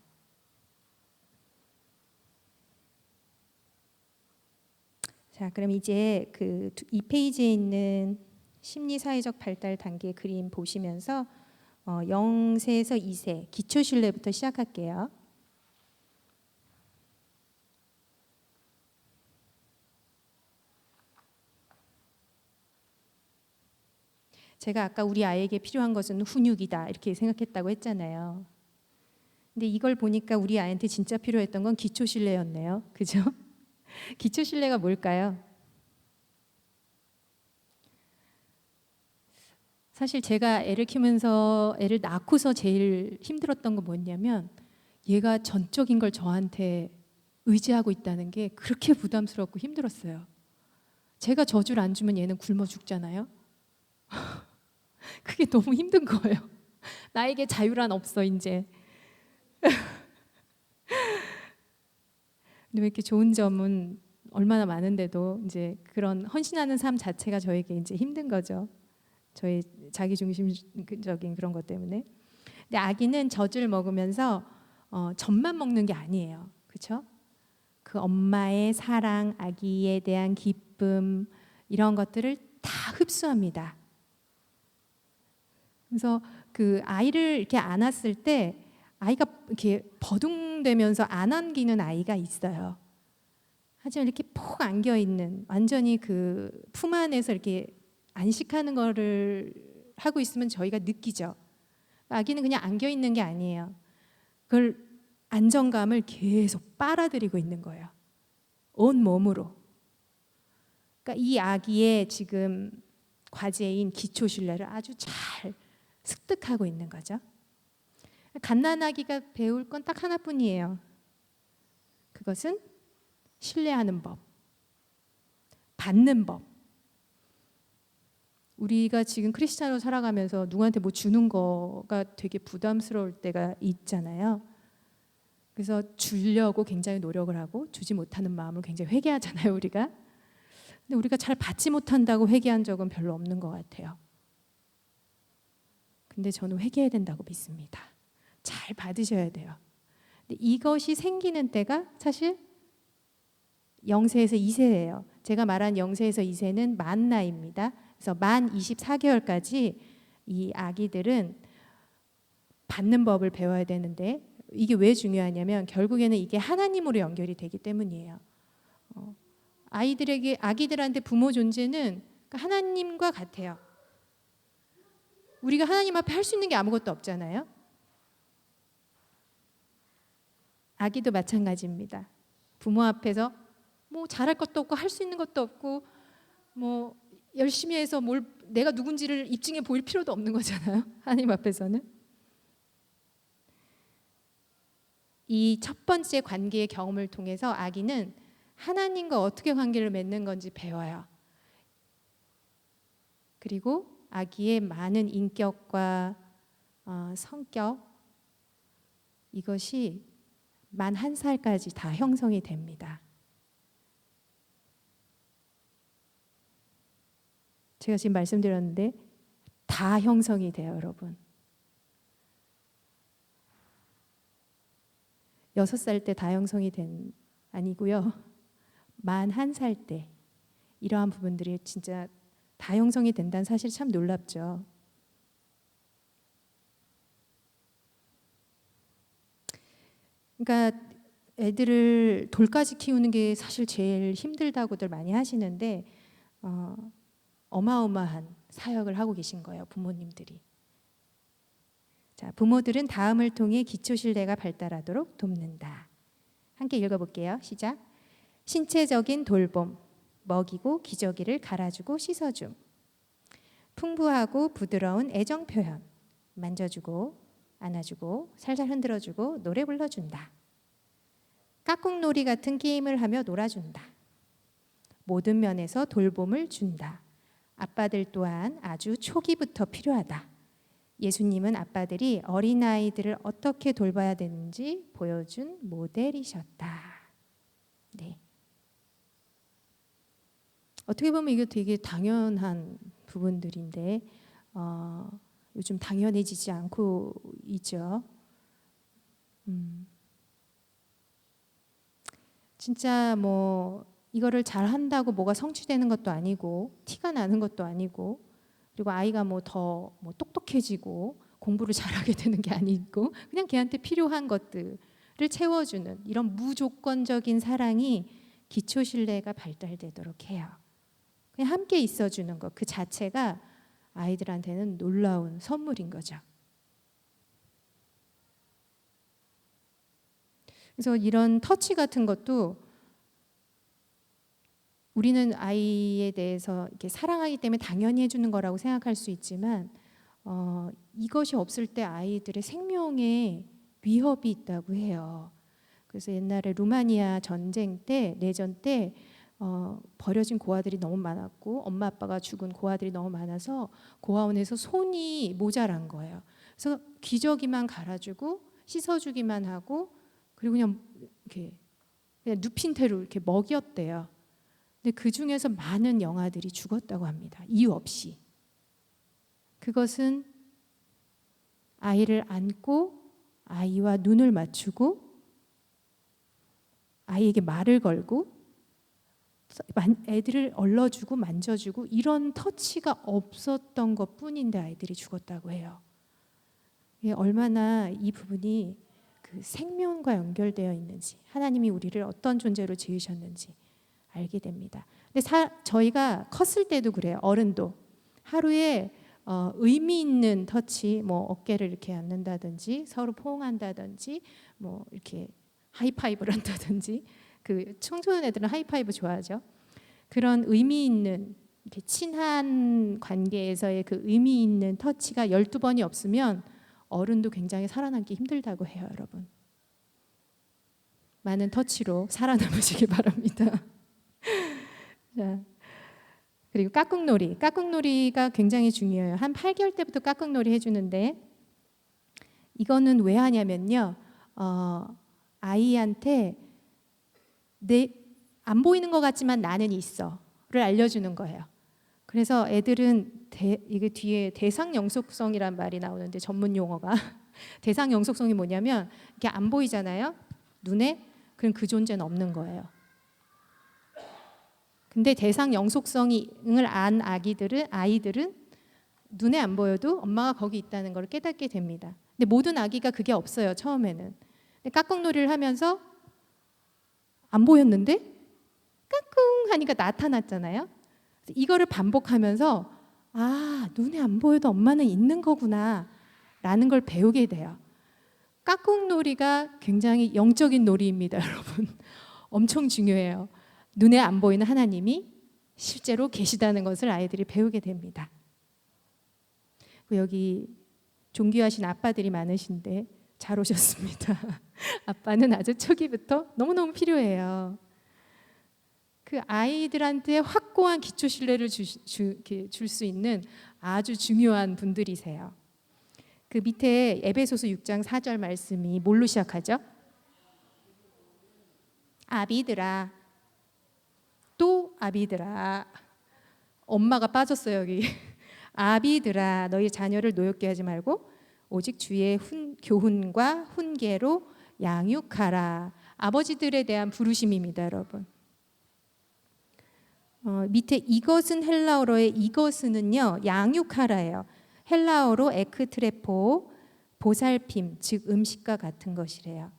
자, 그럼 이제 그 2페이지에 있는 심리사회적 발달 단계 그림 보시면서 0세에서 2세 기초 신뢰부터 시작할게요. 제가 아까 우리 아이에게 필요한 것은 훈육이다 이렇게 생각했다고 했잖아요. 근데 이걸 보니까 우리 아이한테 진짜 필요했던 건 기초 신뢰였네요. 그죠? 기초 신뢰가 뭘까요? 사실 제가 애를 키우면서 애를 낳고서 제일 힘들었던 건 뭐냐면 얘가 전적인 걸 저한테 의지하고 있다는 게 그렇게 부담스럽고 힘들었어요. 제가 젖을 안 주면 얘는 굶어 죽잖아요. 그게 너무 힘든 거예요. 나에게 자유란 없어 이제. 근데 왜 이렇게 좋은 점은 얼마나 많은데도 이제 그런 헌신하는 삶 자체가 저에게 이제 힘든 거죠. 저의 자기중심적인 그런 것 때문에. 근데 아기는 젖을 먹으면서 젖만 먹는 게 아니에요. 그렇죠? 그 엄마의 사랑, 아기에 대한 기쁨 이런 것들을 다 흡수합니다. 그래서 그 아이를 이렇게 안았을 때 아이가 이렇게 버둥대면서 안 안기는 아이가 있어요. 하지만 이렇게 폭 안겨 있는 완전히 그 품 안에서 이렇게 안식하는 거를 하고 있으면 저희가 느끼죠. 아기는 그냥 안겨 있는 게 아니에요. 그걸 안정감을 계속 빨아들이고 있는 거예요. 온 몸으로. 그러니까 이 아기의 지금 과제인 기초 신뢰를 아주 잘 습득하고 있는 거죠. 갓난아기가 배울 건 딱 하나뿐이에요. 그것은 신뢰하는 법, 받는 법. 우리가 지금 크리스찬으로 살아가면서 누구한테 뭐 주는 거가 되게 부담스러울 때가 있잖아요. 그래서 주려고 굉장히 노력을 하고 주지 못하는 마음을 굉장히 회개하잖아요, 우리가. 근데 우리가 잘 받지 못한다고 회개한 적은 별로 없는 것 같아요. 근데 저는 회개해야 된다고 믿습니다. 잘 받으셔야 돼요. 근데 이것이 생기는 때가 사실 0세에서 2세예요. 제가 말한 0세에서 2세는 만 나이입니다. 그래서 만 24개월까지 이 아기들은 받는 법을 배워야 되는데 이게 왜 중요하냐면 결국에는 이게 하나님으로 연결이 되기 때문이에요. 아기들한테 부모 존재는 하나님과 같아요. 우리가 하나님 앞에 할 수 있는 게 아무것도 없잖아요. 아기도 마찬가지입니다. 부모 앞에서 뭐 잘할 것도 없고 할 수 있는 것도 없고 뭐 열심히 해서 내가 누군지를 입증해 보일 필요도 없는 거잖아요. 하나님 앞에서는. 이 첫 번째 관계의 경험을 통해서 아기는 하나님과 어떻게 관계를 맺는 건지 배워요. 그리고 아기의 많은 인격과 성격 이것이 만 1살까지 다 형성이 됩니다. 제가 지금 말씀드렸는데 다 형성이 돼요, 여러분. 6살 때 다 형성이 된 아니고요. 만 1살 때 이러한 부분들이 진짜 다 형성이 된다는 사실 참 놀랍죠. 그러니까 애들을 돌까지 키우는 게 사실 제일 힘들다고들 많이 하시는데 어마어마한 사역을 하고 계신 거예요, 부모님들이. 자, 부모들은 다음을 통해 기초 신뢰가 발달하도록 돕는다. 함께 읽어볼게요. 시작. 신체적인 돌봄, 먹이고 기저귀를 갈아주고 씻어줌. 풍부하고 부드러운 애정 표현, 만져주고 안아주고 살살 흔들어주고 노래 불러준다. 깍꿍놀이 같은 게임을 하며 놀아준다. 모든 면에서 돌봄을 준다. 아빠들 또한 아주 초기부터 필요하다. 예수님은 아빠들이 어린아이들을 어떻게 돌봐야 되는지 보여준 모델이셨다. 네. 어떻게 보면 이게 되게 당연한 부분들인데 요즘 당연해지지 않고 있죠. 진짜 뭐 이거를 잘 한다고 뭐가 성취되는 것도 아니고 티가 나는 것도 아니고 그리고 아이가 뭐 더 똑똑해지고 공부를 잘하게 되는 게 아니고 그냥 걔한테 필요한 것들을 채워주는 이런 무조건적인 사랑이 기초 신뢰가 발달되도록 해요. 그냥 함께 있어주는 것 그 자체가 아이들한테는 놀라운 선물인 거죠. 그래서 이런 터치 같은 것도 우리는 아이에 대해서 이렇게 사랑하기 때문에 당연히 해주는 거라고 생각할 수 있지만 이것이 없을 때 아이들의 생명에 위협이 있다고 해요. 그래서 옛날에 루마니아 전쟁 때 내전 때 버려진 고아들이 너무 많았고 엄마 아빠가 죽은 고아들이 너무 많아서 고아원에서 손이 모자란 거예요. 그래서 기저귀만 갈아주고 씻어주기만 하고 그리고 그냥 눕힌 채로 이렇게 먹였대요. 근데 그 중에서 많은 영아들이 죽었다고 합니다. 이유 없이. 그것은 아이를 안고 아이와 눈을 맞추고 아이에게 말을 걸고 애들을 얼러주고 만져주고 이런 터치가 없었던 것뿐인데 아이들이 죽었다고 해요. 얼마나 이 부분이 그 생명과 연결되어 있는지 하나님이 우리를 어떤 존재로 지으셨는지 알게 됩니다. 근데 저희가 컸을 때도 그래요. 어른도 하루에 의미 있는 터치, 뭐 어깨를 이렇게 안는다든지 서로 포옹한다든지 뭐 이렇게 하이파이브를 한다든지 그 청소년 애들은 하이파이브 좋아하죠. 그런 의미 있는 이렇게 친한 관계에서의 그 의미 있는 터치가 12번이 없으면 어른도 굉장히 살아남기 힘들다고 해요, 여러분. 많은 터치로 살아남으시기 바랍니다. 자, 그리고 깍꿍놀이가 굉장히 중요해요. 한 8개월 때부터 깍꿍놀이 해주는데 이거는 왜 하냐면요, 아이한테 안 보이는 것 같지만 나는 있어를 알려주는 거예요. 그래서 애들은 이게 뒤에 대상 영속성이란 말이 나오는데 전문 용어가 대상 영속성이 뭐냐면 이게 안 보이잖아요, 눈에. 그럼 그 존재는 없는 거예요. 근데 대상 영속성을 안 아이들은 눈에 안 보여도 엄마가 거기 있다는 걸 깨닫게 됩니다. 근데 모든 아기가 그게 없어요, 처음에는. 근데 깍꿍놀이를 하면서 안 보였는데 까꿍 하니까 나타났잖아요. 이거를 반복하면서 눈에 안 보여도 엄마는 있는 거구나 라는 걸 배우게 돼요. 깍꿍놀이가 굉장히 영적인 놀이입니다, 여러분. 엄청 중요해요. 눈에 안 보이는 하나님이 실제로 계시다는 것을 아이들이 배우게 됩니다. 여기 존귀하신 아빠들이 많으신데 잘 오셨습니다. 아빠는 아주 초기부터 너무너무 필요해요. 그 아이들한테 확고한 기초 신뢰를 줄 수 있는 아주 중요한 분들이세요. 그 밑에 에베소서 6장 4절 말씀이 뭘로 시작하죠? 아비들아, 또 아비들아. 엄마가 빠졌어요, 여기. 아비들아, 너희 자녀를 노엽게 하지 말고 오직 주의 교훈과 훈계로 양육하라. 아버지들에 대한 부르심입니다, 여러분. 밑에 이것은 헬라어로의 이것은요, 양육하라예요. 헬라어로 에크트레포, 보살핌, 즉 음식과 같은 것이래요.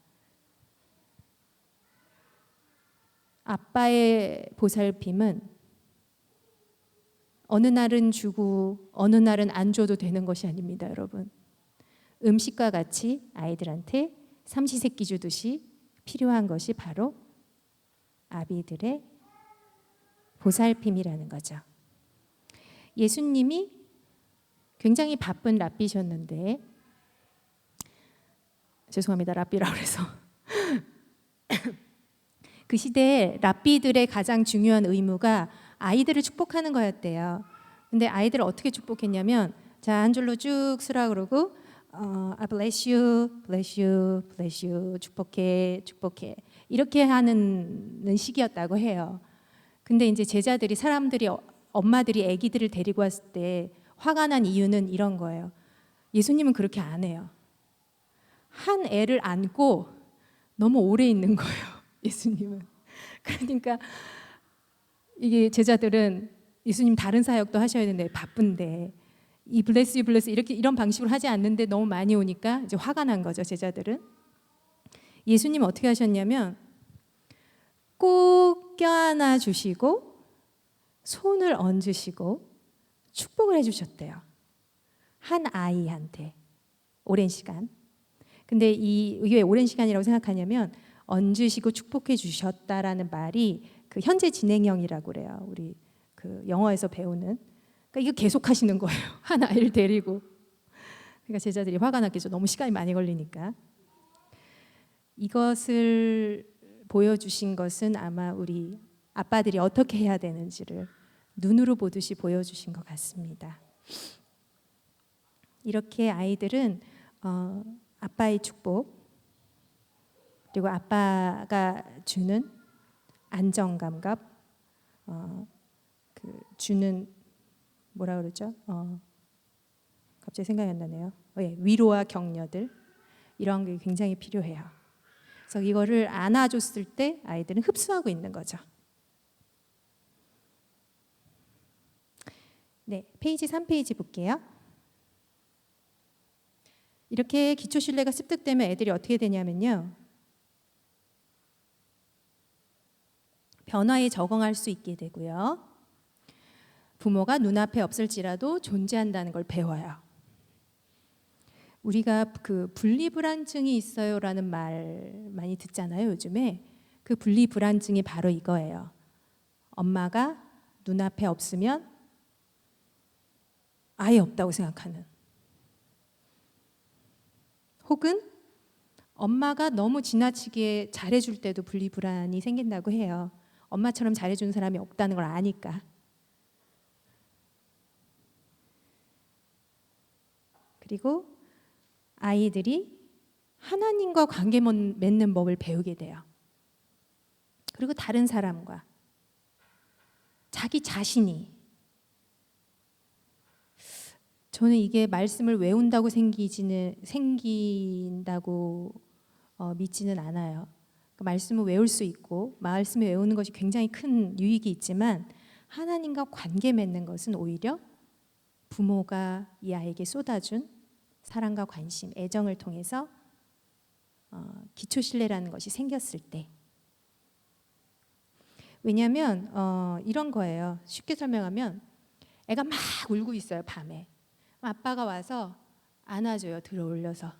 아빠의 보살핌은 어느 날은 주고 어느 날은 안 줘도 되는 것이 아닙니다, 여러분. 음식과 같이 아이들한테 삼시세끼 주듯이 필요한 것이 바로 아비들의 보살핌이라는 거죠. 예수님이 굉장히 바쁜 랍비셨는데, 죄송합니다, 랍비라고 해서 그 시대에 랍비들의 가장 중요한 의무가 아이들을 축복하는 거였대요. 근데 아이들을 어떻게 축복했냐면 자, 한 줄로 쭉 쓰라 그러고 I bless you, bless you, bless you, 축복해, 축복해 이렇게 하는 시기였다고 해요. 근데 이제 제자들이 엄마들이 아기들을 데리고 왔을 때 화가 난 이유는 이런 거예요. 예수님은 그렇게 안 해요. 한 애를 안고 너무 오래 있는 거예요. 예수님은. 그러니까 이게 제자들은 예수님 다른 사역도 하셔야 되는데 바쁜데 이 블레스 이렇게 이런 방식으로 하지 않는데 너무 많이 오니까 이제 화가 난 거죠. 제자들은. 예수님 어떻게 하셨냐면 꼭 껴안아 주시고 손을 얹으시고 축복을 해주셨대요. 한 아이한테 오랜 시간. 근데 이게 왜 오랜 시간이라고 생각하냐면 얹으시고 축복해 주셨다라는 말이 그 현재 진행형이라고 그래요. 우리 그 영어에서 배우는. 그러니까 이거 계속 하시는 거예요. 한 아이를 데리고. 그러니까 제자들이 화가 났겠죠. 너무 시간이 많이 걸리니까. 이것을 보여주신 것은 아마 우리 아빠들이 어떻게 해야 되는지를 눈으로 보듯이 보여주신 것 같습니다. 이렇게 아이들은 아빠의 축복 그리고 아빠가 주는 안정감과 그 주는 뭐라 그러죠? 갑자기 생각이 안 나네요. 예, 위로와 격려들 이런 게 굉장히 필요해요. 그래서 이거를 안아줬을 때 아이들은 흡수하고 있는 거죠. 네, 페이지 3페이지 볼게요. 이렇게 기초 신뢰가 습득되면 애들이 어떻게 되냐면요. 변화에 적응할 수 있게 되고요. 부모가 눈앞에 없을지라도 존재한다는 걸 배워요. 우리가 그 분리불안증이 있어요라는 말 많이 듣잖아요, 요즘에. 그 분리불안증이 바로 이거예요. 엄마가 눈앞에 없으면 아예 없다고 생각하는. 혹은 엄마가 너무 지나치게 잘해줄 때도 분리불안이 생긴다고 해요. 엄마처럼 잘해주는 사람이 없다는 걸 아니까. 그리고 아이들이 하나님과 관계 맺는 법을 배우게 돼요. 그리고 다른 사람과 자기 자신이 저는 이게 말씀을 외운다고 생긴다고 믿지는 않아요. 말씀을 외울 수 있고 말씀을 외우는 것이 굉장히 큰 유익이 있지만 하나님과 관계 맺는 것은 오히려 부모가 이 아이에게 쏟아준 사랑과 관심, 애정을 통해서 기초 신뢰라는 것이 생겼을 때. 왜냐하면 이런 거예요. 쉽게 설명하면 애가 막 울고 있어요, 밤에. 아빠가 와서 안아줘요. 들어올려서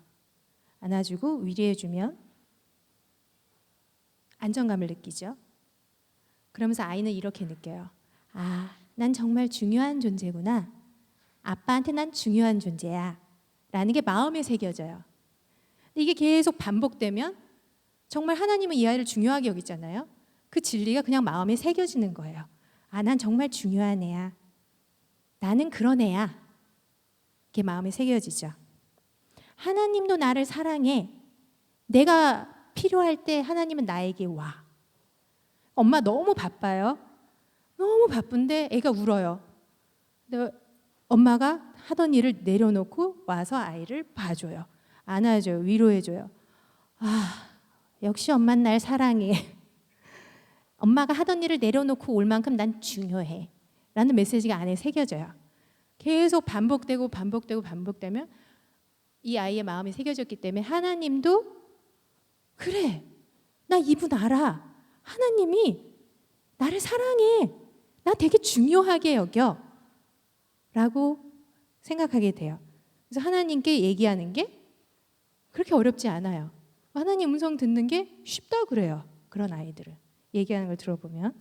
안아주고 위로해주면 안정감을 느끼죠. 그러면서 아이는 이렇게 느껴요. 아, 난 정말 중요한 존재구나. 아빠한테 난 중요한 존재야 라는 게 마음에 새겨져요. 근데 이게 계속 반복되면 정말 하나님은 이 아이를 중요하게 여기잖아요. 그 진리가 그냥 마음에 새겨지는 거예요. 아, 난 정말 중요한 애야. 나는 그런 애야. 이게 마음에 새겨지죠. 하나님도 나를 사랑해. 내가 필요할 때 하나님은 나에게 와. 엄마 너무 바빠요. 너무 바쁜데 애가 울어요. 근데 엄마가 하던 일을 내려놓고 와서 아이를 봐줘요. 안아줘요. 위로해줘요. 아, 역시 엄마는 날 사랑해. 엄마가 하던 일을 내려놓고 올 만큼 난 중요해. 라는 메시지가 안에 새겨져요. 계속 반복되면 이 아이의 마음이 새겨졌기 때문에 하나님도 그래, 나 이분 알아. 하나님이 나를 사랑해. 나 되게 중요하게 여겨. 라고 생각하게 돼요. 그래서 하나님께 얘기하는 게 그렇게 어렵지 않아요. 하나님 음성 듣는 게 쉽다고 그래요. 그런 아이들을 얘기하는 걸 들어보면.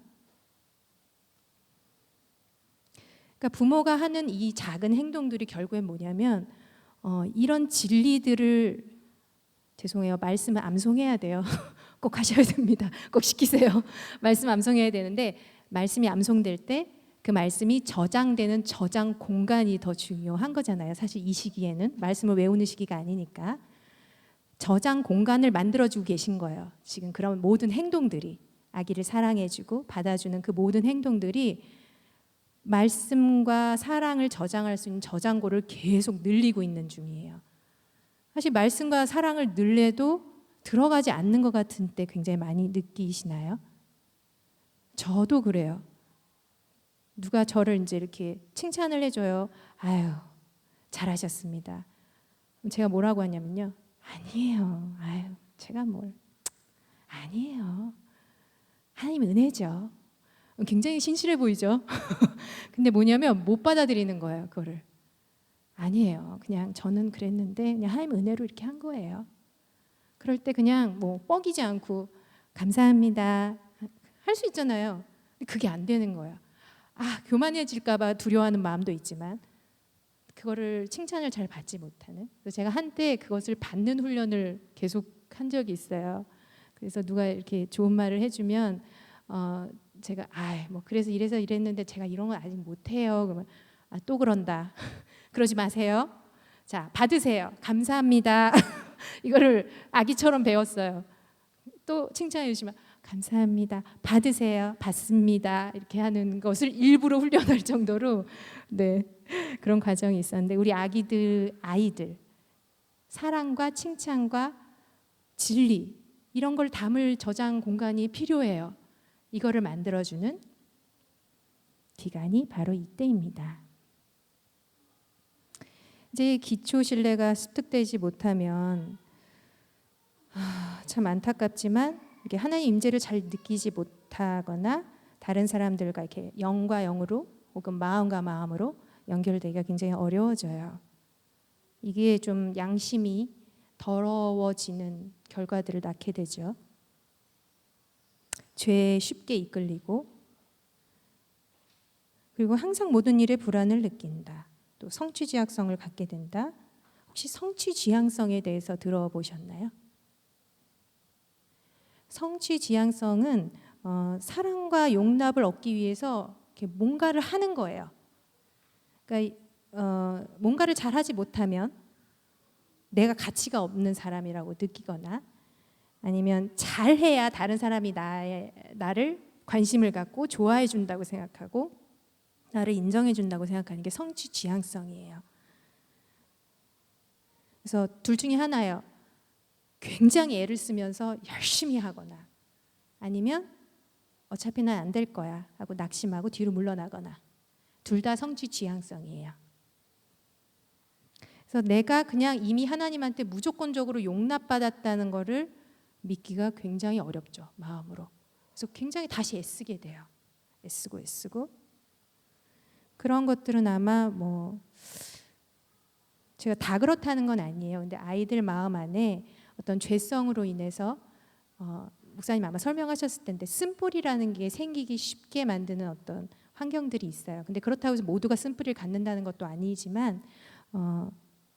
그러니까 부모가 하는 이 작은 행동들이 결국엔 뭐냐면 이런 진리들을 죄송해요. 말씀을 암송해야 돼요. 꼭 하셔야 됩니다. 꼭 시키세요. 말씀 암송해야 되는데 말씀이 암송될 때 그 그 말씀이 저장되는 저장 공간이 더 중요한 거잖아요. 사실 이 시기에는 말씀을 외우는 시기가 아니니까 저장 공간을 만들어주고 계신 거예요. 지금 그런 모든 행동들이 아기를 사랑해주고 받아주는 그 모든 행동들이 말씀과 사랑을 저장할 수 있는 저장고를 계속 늘리고 있는 중이에요. 사실 말씀과 사랑을 늘려도 들어가지 않는 것 같은 때 굉장히 많이 느끼시나요? 저도 그래요. 누가 저를 이제 이렇게 칭찬을 해줘요. 아유, 잘하셨습니다. 제가 뭐라고 하냐면요. 아니에요. 아유, 제가 뭘. 아니에요. 하나님 은혜죠. 굉장히 신실해 보이죠? 근데 뭐냐면 못 받아들이는 거예요, 그거를. 아니에요. 그냥 저는 그랬는데 그냥 하나님 은혜로 이렇게 한 거예요. 그럴 때 그냥 뭐 뻐기지 않고 감사합니다. 할 수 있잖아요. 근데 그게 안 되는 거예요. 교만해질까 봐 두려워하는 마음도 있지만 그거를 칭찬을 잘 받지 못하는. 그래서 제가 한때 그것을 받는 훈련을 계속 한 적이 있어요. 그래서 누가 이렇게 좋은 말을 해주면 제가 뭐 그래서 이래서 이랬는데 제가 이런 건 아직 못해요. 그러면 또 그런다. 그러지 마세요. 자, 받으세요. 감사합니다. 이거를 아기처럼 배웠어요. 또 칭찬해 주시면 감사합니다. 받으세요. 받습니다. 이렇게 하는 것을 일부러 훈련할 정도로 네, 그런 과정이 있었는데 우리 아이들 사랑과 칭찬과 진리 이런 걸 담을 저장 공간이 필요해요. 이거를 만들어주는 기간이 바로 이때입니다. 이제 기초 신뢰가 습득되지 못하면 참 안타깝지만 이게 하나님 임재를 잘 느끼지 못하거나 다른 사람들과 이렇게 영과 영으로 혹은 마음과 마음으로 연결되기가 굉장히 어려워져요. 이게 좀 양심이 더러워지는 결과들을 낳게 되죠. 죄에 쉽게 이끌리고 그리고 항상 모든 일에 불안을 느낀다. 또 성취지향성을 갖게 된다. 혹시 성취지향성에 대해서 들어보셨나요? 성취지향성은 사랑과 용납을 얻기 위해서 이렇게 뭔가를 하는 거예요. 그러니까 뭔가를 잘하지 못하면 내가 가치가 없는 사람이라고 느끼거나 아니면 잘해야 다른 사람이 나를 관심을 갖고 좋아해 준다고 생각하고 나를 인정해 준다고 생각하는 게 성취지향성이에요. 그래서 둘 중에 하나예요. 굉장히 애를 쓰면서 열심히 하거나 아니면 어차피 난 안 될 거야 하고 낙심하고 뒤로 물러나거나 둘 다 성취지향성이에요. 그래서 내가 그냥 이미 하나님한테 무조건적으로 용납받았다는 거를 믿기가 굉장히 어렵죠. 마음으로. 그래서 굉장히 다시 애쓰게 돼요. 애쓰고 그런 것들은 아마 제가 다 그렇다는 건 아니에요. 근데 아이들 마음 안에 어떤 죄성으로 인해서 목사님 아마 설명하셨을 텐데 쓴뿌리라는 게 생기기 쉽게 만드는 어떤 환경들이 있어요. 근데 그렇다고 해서 모두가 쓴뿌리를 갖는다는 것도 아니지만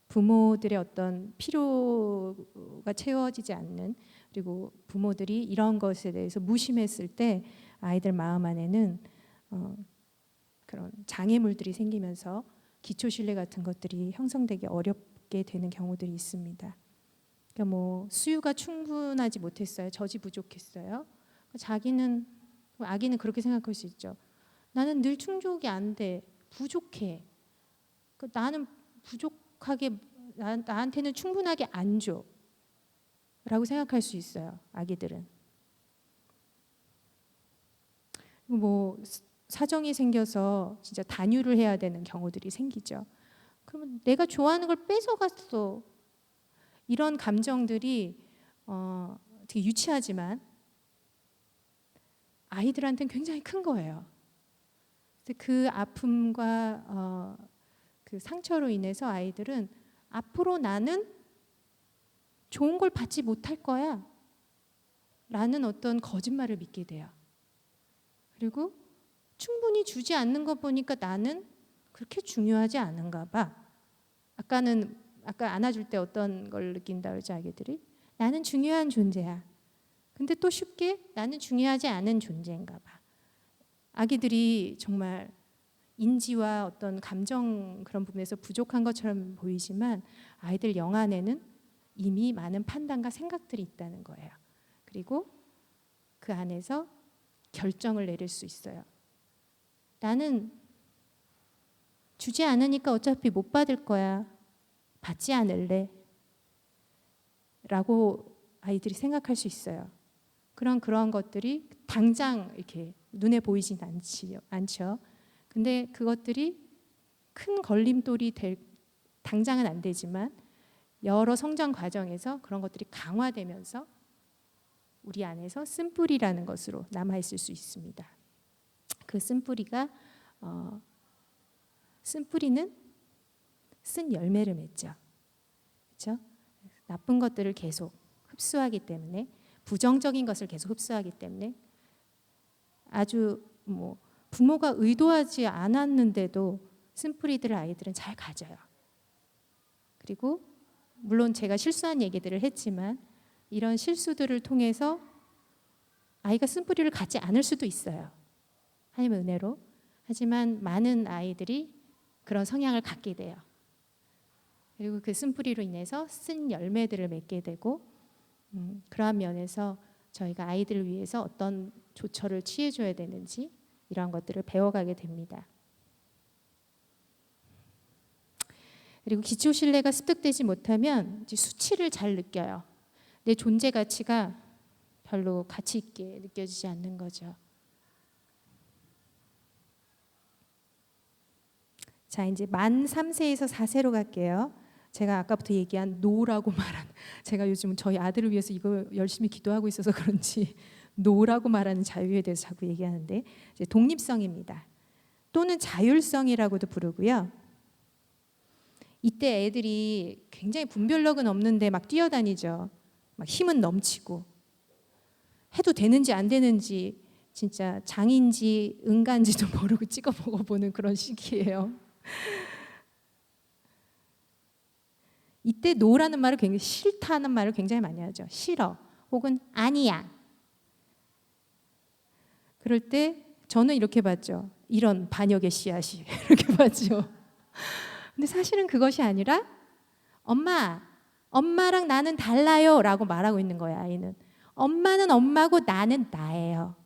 부모들의 어떤 필요가 채워지지 않는 그리고 부모들이 이런 것에 대해서 무심했을 때 아이들 마음 안에는 그런 장애물들이 생기면서 기초 신뢰 같은 것들이 형성되기 어렵게 되는 경우들이 있습니다. 그러니까 수유가 충분하지 못했어요. 젖이 부족했어요. 아기는 그렇게 생각할 수 있죠. 나는 늘 충족이 안 돼. 부족해. 나는 부족하게 나한테는 충분하게 안 줘. 라고 생각할 수 있어요. 아기들은. 사정이 생겨서 진짜 단유를 해야 되는 경우들이 생기죠. 그러면 내가 좋아하는 걸 뺏어갔어. 이런 감정들이 되게 유치하지만 아이들한테는 굉장히 큰 거예요. 그 아픔과 그 상처로 인해서 아이들은 앞으로 나는 좋은 걸 받지 못할 거야 라는 어떤 거짓말을 믿게 돼요. 그리고 충분히 주지 않는 거 보니까 나는 그렇게 중요하지 않은가 봐. 아까 안아줄 때 어떤 걸 느낀다 그러지 아기들이? 나는 중요한 존재야. 근데 또 쉽게 나는 중요하지 않은 존재인가 봐. 아기들이 정말 인지와 어떤 감정 그런 부분에서 부족한 것처럼 보이지만 아이들 영 안에는 이미 많은 판단과 생각들이 있다는 거예요. 그리고 그 안에서 결정을 내릴 수 있어요. 나는 주지 않으니까 어차피 못 받을 거야. 받지 않을래. 라고 아이들이 생각할 수 있어요. 그런 것들이 당장 이렇게 눈에 보이진 않죠. 근데 그것들이 큰 걸림돌이 당장은 안 되지만 여러 성장 과정에서 그런 것들이 강화되면서 우리 안에서 쓴뿌리라는 것으로 남아있을 수 있습니다. 그 쓴뿌리가 쓴뿌리는 쓴 열매를 맺죠. 그렇죠? 나쁜 것들을 계속 흡수하기 때문에 부정적인 것을 계속 흡수하기 때문에 아주 부모가 의도하지 않았는데도 쓴뿌리들을 아이들은 잘 가져요. 그리고 물론 제가 실수한 얘기들을 했지만 이런 실수들을 통해서 아이가 쓴뿌리를 갖지 않을 수도 있어요. 하나님의 은혜로. 하지만 많은 아이들이 그런 성향을 갖게 돼요. 그리고 그 쓴뿌리로 인해서 쓴 열매들을 맺게 되고 그러한 면에서 저희가 아이들을 위해서 어떤 조처를 취해줘야 되는지 이러한 것들을 배워가게 됩니다. 그리고 기초 신뢰가 습득되지 못하면 이제 수치를 잘 느껴요. 내 존재 가치가 별로 가치 있게 느껴지지 않는 거죠. 자, 이제 만 3세에서 4세로 갈게요. 제가 아까부터 얘기한 노라고 말하는, 제가 요즘 저희 아들을 위해서 이거 열심히 기도하고 있어서 그런지 노라고 말하는 자유에 대해서 자꾸 얘기하는데, 이제 독립성입니다. 또는 자율성이라고도 부르고요. 이때 애들이 굉장히 분별력은 없는데 막 뛰어다니죠. 막 힘은 넘치고 해도 되는지 안 되는지 진짜 장인지 응가인지도 모르고 찍어 먹어보는 그런 시기예요. 이때 노라는 말을 굉장히 싫다는 말을 굉장히 많이 하죠. 싫어 혹은 아니야. 그럴 때 저는 이렇게 봤죠. 이런 반역의 씨앗이 이렇게 봤죠. 근데 사실은 그것이 아니라 엄마랑 나는 달라요 라고 말하고 있는 거예요. 아이는 엄마는 엄마고 나는 나예요.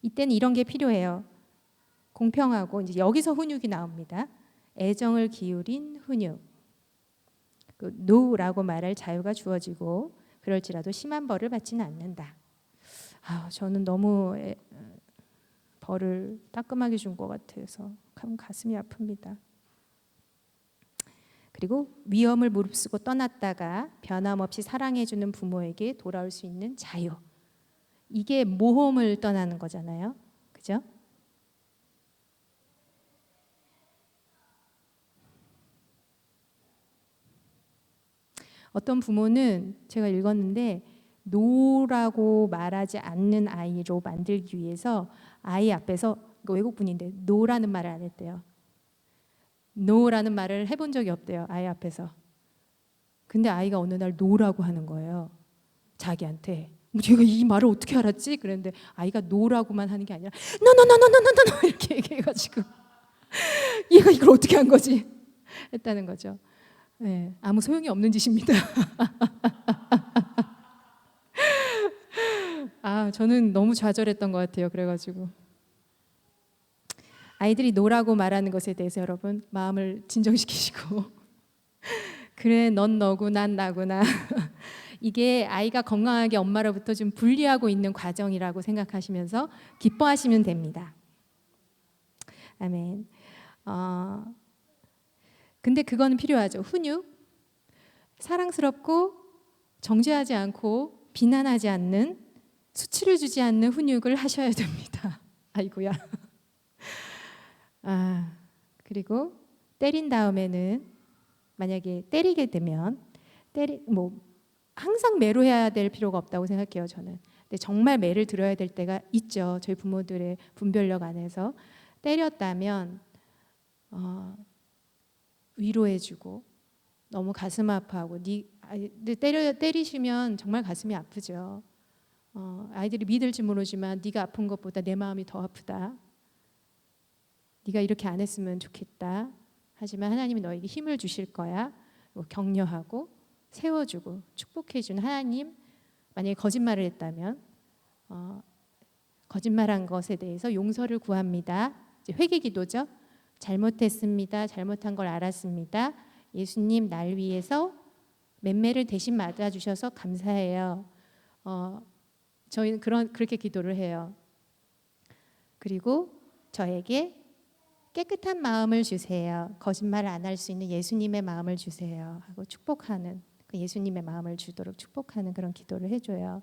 이때는 이런 게 필요해요. 공평하고, 이제 여기서 훈육이 나옵니다. 애정을 기울인 훈육. 그 no라고 말할 자유가 주어지고 그럴지라도 심한 벌을 받지는 않는다. 저는 너무 벌을 따끔하게 준 것 같아서 가슴이 아픕니다. 그리고 위험을 무릅쓰고 떠났다가 변함없이 사랑해주는 부모에게 돌아올 수 있는 자유. 이게 모험을 떠나는 거잖아요. 그죠? 어떤 부모는 제가 읽었는데 노라고 말하지 않는 아이로 만들기 위해서 아이 앞에서, 외국분인데 노라는 말을 안 했대요. 노라는 말을 해본 적이 없대요. 아이 앞에서. 근데 아이가 어느 날 노라고 하는 거예요. 자기한테. 제가 이 말을 어떻게 알았지? 그랬는데 아이가 노라고만 하는 게 아니라 노노노노노노노 이렇게 얘기해가지고 얘가 이걸 어떻게 한 거지? 했다는 거죠. 네, 아무 소용이 없는 짓입니다. 저는 너무 좌절했던 것 같아요. 그래가지고 아이들이 노라고 말하는 것에 대해서 여러분 마음을 진정시키시고 그래 넌 너고 난 나구나. 이게 아이가 건강하게 엄마로부터 좀 분리하고 있는 과정이라고 생각하시면서 기뻐하시면 됩니다. 아멘. 근데 그거는 필요하죠. 훈육. 사랑스럽고 정죄하지 않고 비난하지 않는, 수치를 주지 않는 훈육을 하셔야 됩니다. 아이고야. 그리고 때린 다음에는 만약에 때리게 되면 항상 매로해야 될 필요가 없다고 생각해요. 저는. 근데 정말 매를 들어야 될 때가 있죠. 저희 부모들의 분별력 안에서. 때렸다면 위로해주고 너무 가슴 아파하고 때리시면 정말 가슴이 아프죠. 아이들이 믿을지 모르지만 네가 아픈 것보다 내 마음이 더 아프다. 네가 이렇게 안 했으면 좋겠다. 하지만 하나님이 너에게 힘을 주실 거야. 격려하고 세워주고 축복해주는 하나님. 만약에 거짓말을 했다면 거짓말한 것에 대해서 용서를 구합니다. 이제 회개기도죠. 잘못했습니다. 잘못한 걸 알았습니다. 예수님 날 위해서 맴매를 대신 맞아주셔서 감사해요. 저희는 그렇게 기도를 해요. 그리고 저에게 깨끗한 마음을 주세요. 거짓말을 안 할 수 있는 예수님의 마음을 주세요. 하고 축복하는 그 예수님의 마음을 주도록 축복하는 그런 기도를 해줘요.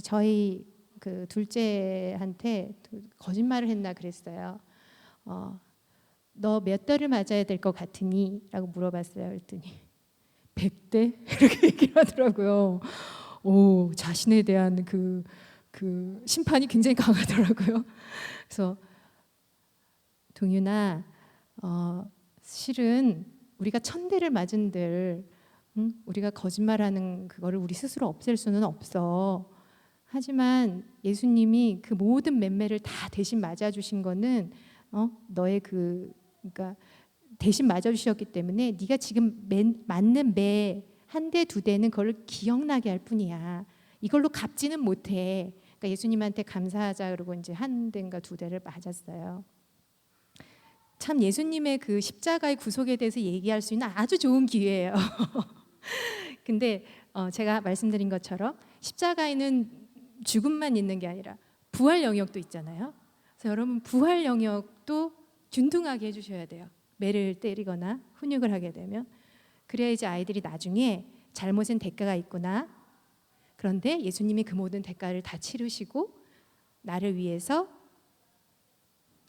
저희 그 둘째한테 거짓말을 했나 그랬어요. 너 몇 달을 맞아야 될 것 같으니? 라고 물어봤어요. 그랬더니 100대? 이렇게 얘기를 하더라고요. 오, 자신에 대한 그 심판이 굉장히 강하더라고요. 그래서 동윤아, 실은 우리가 1000대를 맞은들 우리가 거짓말하는 그거를 우리 스스로 없앨 수는 없어. 하지만 예수님이 그 모든 맴매를 다 대신 맞아주신 거는 너의 그러니까 대신 맞아주셨기 때문에 네가 지금 맞는 매 한 대, 두 대는 그걸 기억나게 할 뿐이야. 이걸로 갚지는 못해. 그러니까 예수님한테 감사하자 그러고 이제 한 대인가 두 대를 맞았어요. 참 예수님의 그 십자가의 구속에 대해서 얘기할 수 있는 아주 좋은 기회예요. 근데 제가 말씀드린 것처럼 십자가에는 죽음만 있는 게 아니라 부활 영역도 있잖아요. 그래서 여러분 부활 영역도 균등하게 해주셔야 돼요. 매를 때리거나 훈육을 하게 되면 그래야 이제 아이들이 나중에 잘못은 대가가 있구나. 그런데 예수님이 그 모든 대가를 다 치르시고 나를 위해서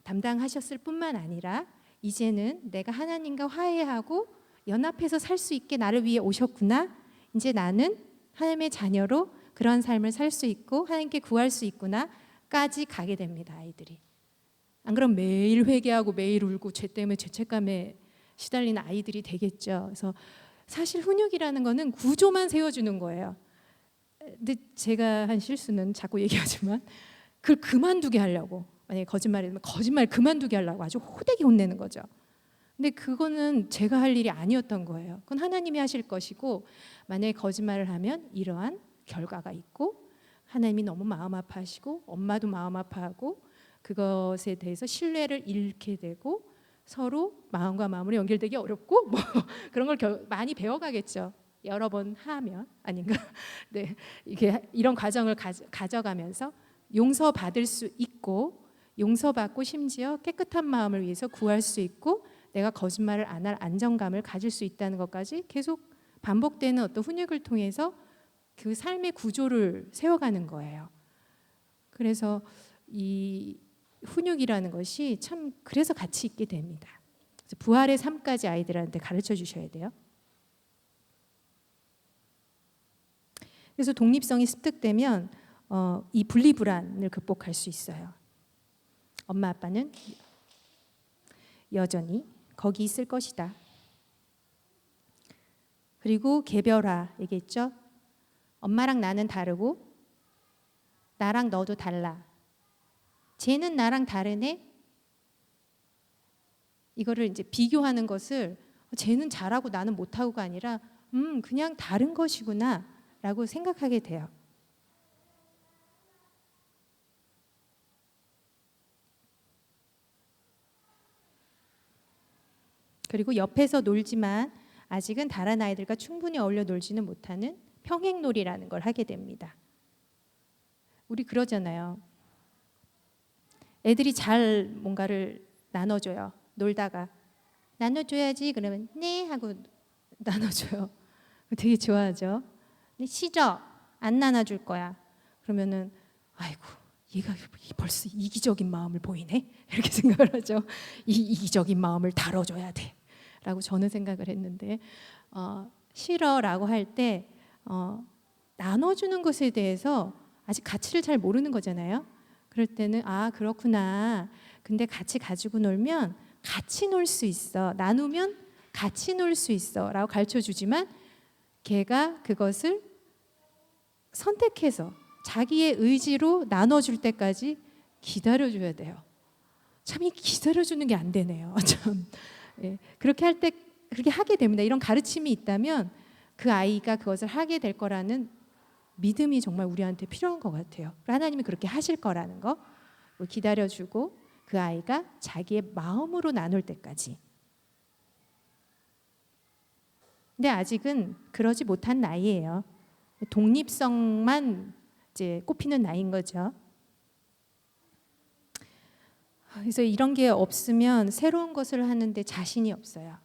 담당하셨을 뿐만 아니라 이제는 내가 하나님과 화해하고 연합해서 살 수 있게 나를 위해 오셨구나. 이제 나는 하나님의 자녀로 그런 삶을 살 수 있고 하나님께 구할 수 있구나까지 가게 됩니다. 아이들이. 안 그럼 매일 회개하고 매일 울고 죄 때문에 죄책감에 시달리는 아이들이 되겠죠. 그래서 사실 훈육이라는 거는 구조만 세워주는 거예요. 근데 제가 한 실수는 자꾸 얘기하지만 그걸 그만두게 하려고, 만약에 거짓말이면 거짓말 그만두게 하려고 아주 호되게 혼내는 거죠. 근데 그거는 제가 할 일이 아니었던 거예요. 그건 하나님이 하실 것이고, 만약에 거짓말을 하면 이러한 결과가 있고 하나님이 너무 마음 아파하시고 엄마도 마음 아파하고 그것에 대해서 신뢰를 잃게 되고 서로 마음과 마음으로 연결되기 어렵고 뭐 그런 걸 많이 배워가겠죠. 여러 번 하면 아닌가? 네, 이게 이런 과정을 가져가면서 용서받을 수 있고 용서받고 심지어 깨끗한 마음을 위해서 구할 수 있고 내가 거짓말을 안 할 안정감을 가질 수 있다는 것까지 계속 반복되는 어떤 훈육을 통해서 그 삶의 구조를 세워가는 거예요. 그래서 이 훈육이라는 것이 참 그래서 가치 있게 됩니다. 부활의 삶까지 아이들한테 가르쳐 주셔야 돼요. 그래서 독립성이 습득되면 이 분리불안을 극복할 수 있어요. 엄마 아빠는 여전히 거기 있을 것이다. 그리고 개별화 얘기했죠. 엄마랑 나는 다르고 나랑 너도 달라. 쟤는 나랑 다르네. 이거를 이제 비교하는 것을 쟤는 잘하고 나는 못하고가 아니라 그냥 다른 것이구나 라고 생각하게 돼요. 그리고 옆에서 놀지만 아직은 다른 아이들과 충분히 어울려 놀지는 못하는 평행놀이라는 걸 하게 됩니다. 우리 그러잖아요. 애들이 잘 뭔가를 나눠줘요. 놀다가 나눠줘야지 그러면 네 하고 나눠줘요. 되게 좋아하죠. 근데 싫어 안 나눠줄 거야. 그러면은 아이고 얘가 벌써 이기적인 마음을 보이네 이렇게 생각을 하죠. 이 이기적인 마음을 다뤄줘야 돼 라고 저는 생각을 했는데 싫어라고 할 때 나눠주는 것에 대해서 아직 가치를 잘 모르는 거잖아요. 그럴 때는 아 그렇구나. 근데 같이 가지고 놀면 같이 놀 수 있어. 나누면 같이 놀 수 있어 라고 가르쳐주지만 걔가 그것을 선택해서 자기의 의지로 나눠줄 때까지 기다려줘야 돼요. 참 이 기다려주는 게 안 되네요. 참 예, 그렇게 할 때 그렇게 하게 됩니다. 이런 가르침이 있다면 그 아이가 그것을 하게 될 거라는 믿음이 정말 우리한테 필요한 것 같아요. 하나님이 그렇게 하실 거라는 거 기다려주고 그 아이가 자기의 마음으로 나눌 때까지. 근데 아직은 그러지 못한 나이예요. 독립성만 이제 꼽히는 나이인 거죠. 그래서 이런 게 없으면 새로운 것을 하는데 자신이 없어요.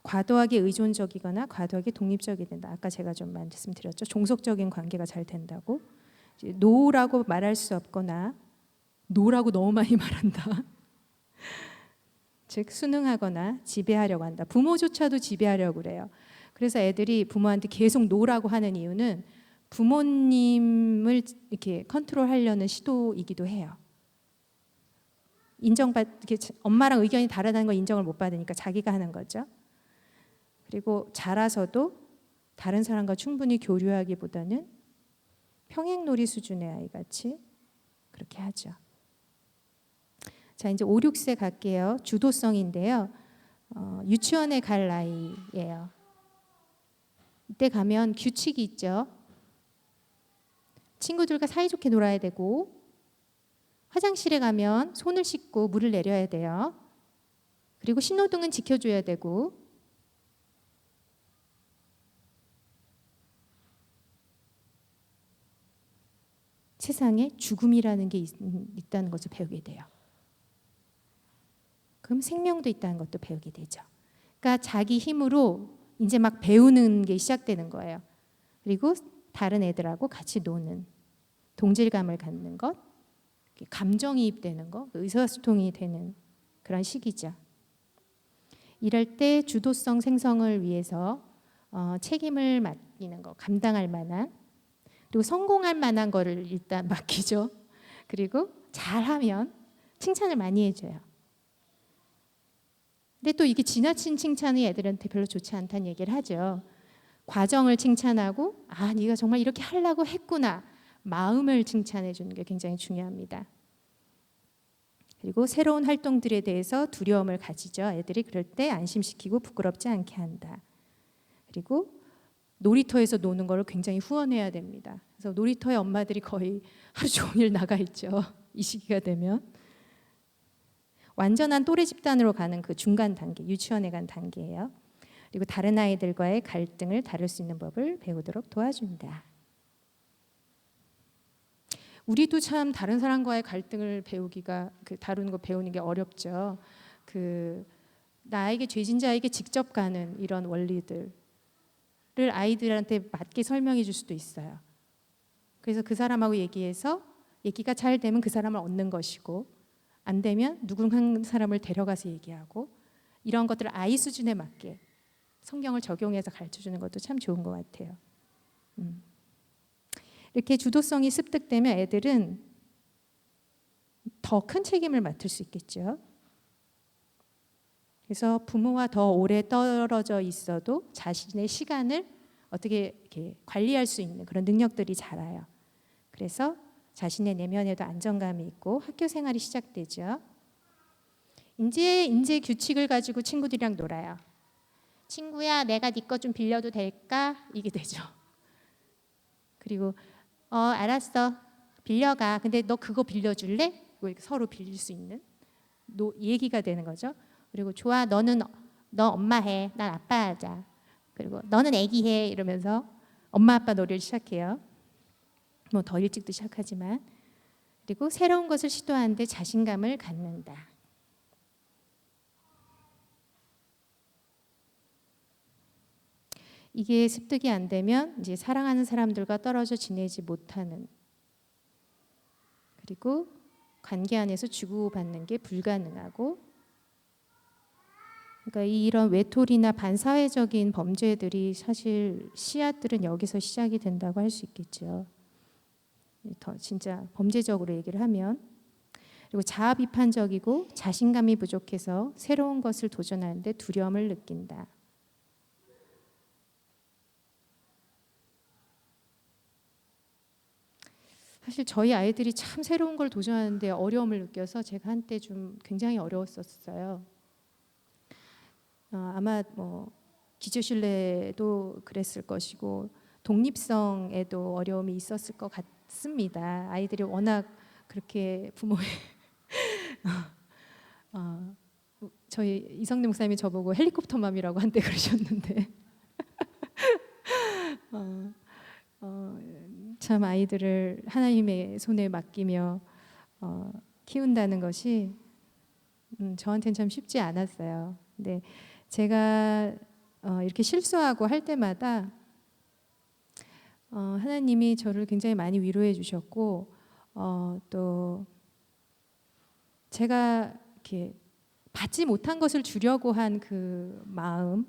과도하게 의존적이거나 과도하게 독립적이 된다. 아까 제가 좀 말씀드렸죠. 종속적인 관계가 잘 된다고. 노라고 말할 수 없거나 노라고 너무 많이 말한다. 즉 순응하거나 지배하려고 한다. 부모조차도 지배하려고 그래요. 그래서 애들이 부모한테 계속 노라고 하는 이유는 부모님을 이렇게 컨트롤하려는 시도이기도 해요. 이렇게 엄마랑 의견이 다르다는 걸 인정을 못 받으니까 자기가 하는 거죠. 그리고 자라서도 다른 사람과 충분히 교류하기보다는 평행놀이 수준의 아이같이 그렇게 하죠. 자, 이제 5, 6세 갈게요. 주도성인데요. 유치원에 갈 나이예요. 이때 가면 규칙이 있죠. 친구들과 사이좋게 놀아야 되고 화장실에 가면 손을 씻고 물을 내려야 돼요. 그리고 신호등은 지켜줘야 되고 세상에 죽음이라는 게 있다는 것을 배우게 돼요. 그럼 생명도 있다는 것도 배우게 되죠. 그러니까 자기 힘으로 이제 막 배우는 게 시작되는 거예요. 그리고 다른 애들하고 같이 노는, 동질감을 갖는 것, 감정이입되는 것, 의사소통이 되는 그런 시기죠. 이럴 때 주도성 생성을 위해서 책임을 맡기는 것, 감당할 만한, 그리고 성공할 만한 거를 일단 맡기죠. 그리고 잘하면 칭찬을 많이 해줘요. 근데 또 이게 지나친 칭찬이 애들한테 별로 좋지 않다는 얘기를 하죠. 과정을 칭찬하고 아, 네가 정말 이렇게 하려고 했구나. 마음을 칭찬해 주는 게 굉장히 중요합니다. 그리고 새로운 활동들에 대해서 두려움을 가지죠. 애들이 그럴 때 안심시키고 부끄럽지 않게 한다. 그리고 놀이터에서 노는 걸 굉장히 후원해야 됩니다. 그래서 놀이터에 엄마들이 거의 하루 종일 나가 있죠. 이 시기가 되면. 완전한 또래 집단으로 가는 그 중간 단계, 유치원에 간 단계예요. 그리고 다른 아이들과의 갈등을 다룰 수 있는 법을 배우도록 도와준다. 우리도 참 다른 사람과의 갈등을 다루는 거 배우는 게 어렵죠. 나에게 죄진 자에게 직접 가는 이런 원리들을 아이들한테 맞게 설명해 줄 수도 있어요. 그래서 그 사람하고 얘기해서 얘기가 잘 되면 그 사람을 얻는 것이고 안 되면 누군 한 사람을 데려가서 얘기하고 이런 것들을 아이 수준에 맞게 성경을 적용해서 가르쳐주는 것도 참 좋은 것 같아요. 이렇게 주도성이 습득되면 애들은 더 큰 책임을 맡을 수 있겠죠. 그래서 부모와 더 오래 떨어져 있어도 자신의 시간을 어떻게 이렇게 관리할 수 있는 그런 능력들이 자라요. 그래서 자신의 내면에도 안정감이 있고 학교 생활이 시작되죠. 이제 규칙을 가지고 친구들이랑 놀아요. 친구야, 내가 네 거 좀 빌려도 될까? 이게 되죠. 그리고 알았어, 빌려가. 근데 너 그거 빌려줄래? 서로 빌릴 수 있는 얘기가 되는 거죠. 그리고 좋아, 너 엄마 해, 난 아빠 하자. 그리고 너는 애기 해 이러면서 엄마 아빠 놀이를 시작해요. 뭐 더 일찍도 시작하지만. 그리고 새로운 것을 시도하는데 자신감을 갖는다. 이게 습득이 안 되면 이제 사랑하는 사람들과 떨어져 지내지 못하는, 그리고 관계 안에서 주고받는 게 불가능하고, 그러니까 이런 외톨이나 반사회적인 범죄들이 사실 씨앗들은 여기서 시작이 된다고 할 수 있겠죠. 더 진짜 범죄적으로 얘기를 하면. 그리고 자아 비판적이고 자신감이 부족해서 새로운 것을 도전하는데 두려움을 느낀다. 사실 저희 아이들이 참 새로운 걸 도전하는데 어려움을 느껴서 제가 한때 좀 굉장히 어려웠었어요. 아마 뭐 기초신뢰도 그랬을 것이고 독립성에도 어려움이 있었을 것 같습니다. 아이들이 워낙 그렇게 부모의 저희 이성래 목사님이 저보고 헬리콥터맘이라고 한때 그러셨는데 어, 참 아이들을 하나님의 손에 맡기며 키운다는 것이 저한테는 참 쉽지 않았어요. 근데 제가 이렇게 실수하고 할 때마다 하나님이 저를 굉장히 많이 위로해 주셨고 또 제가 이렇게 받지 못한 것을 주려고 한 그 마음을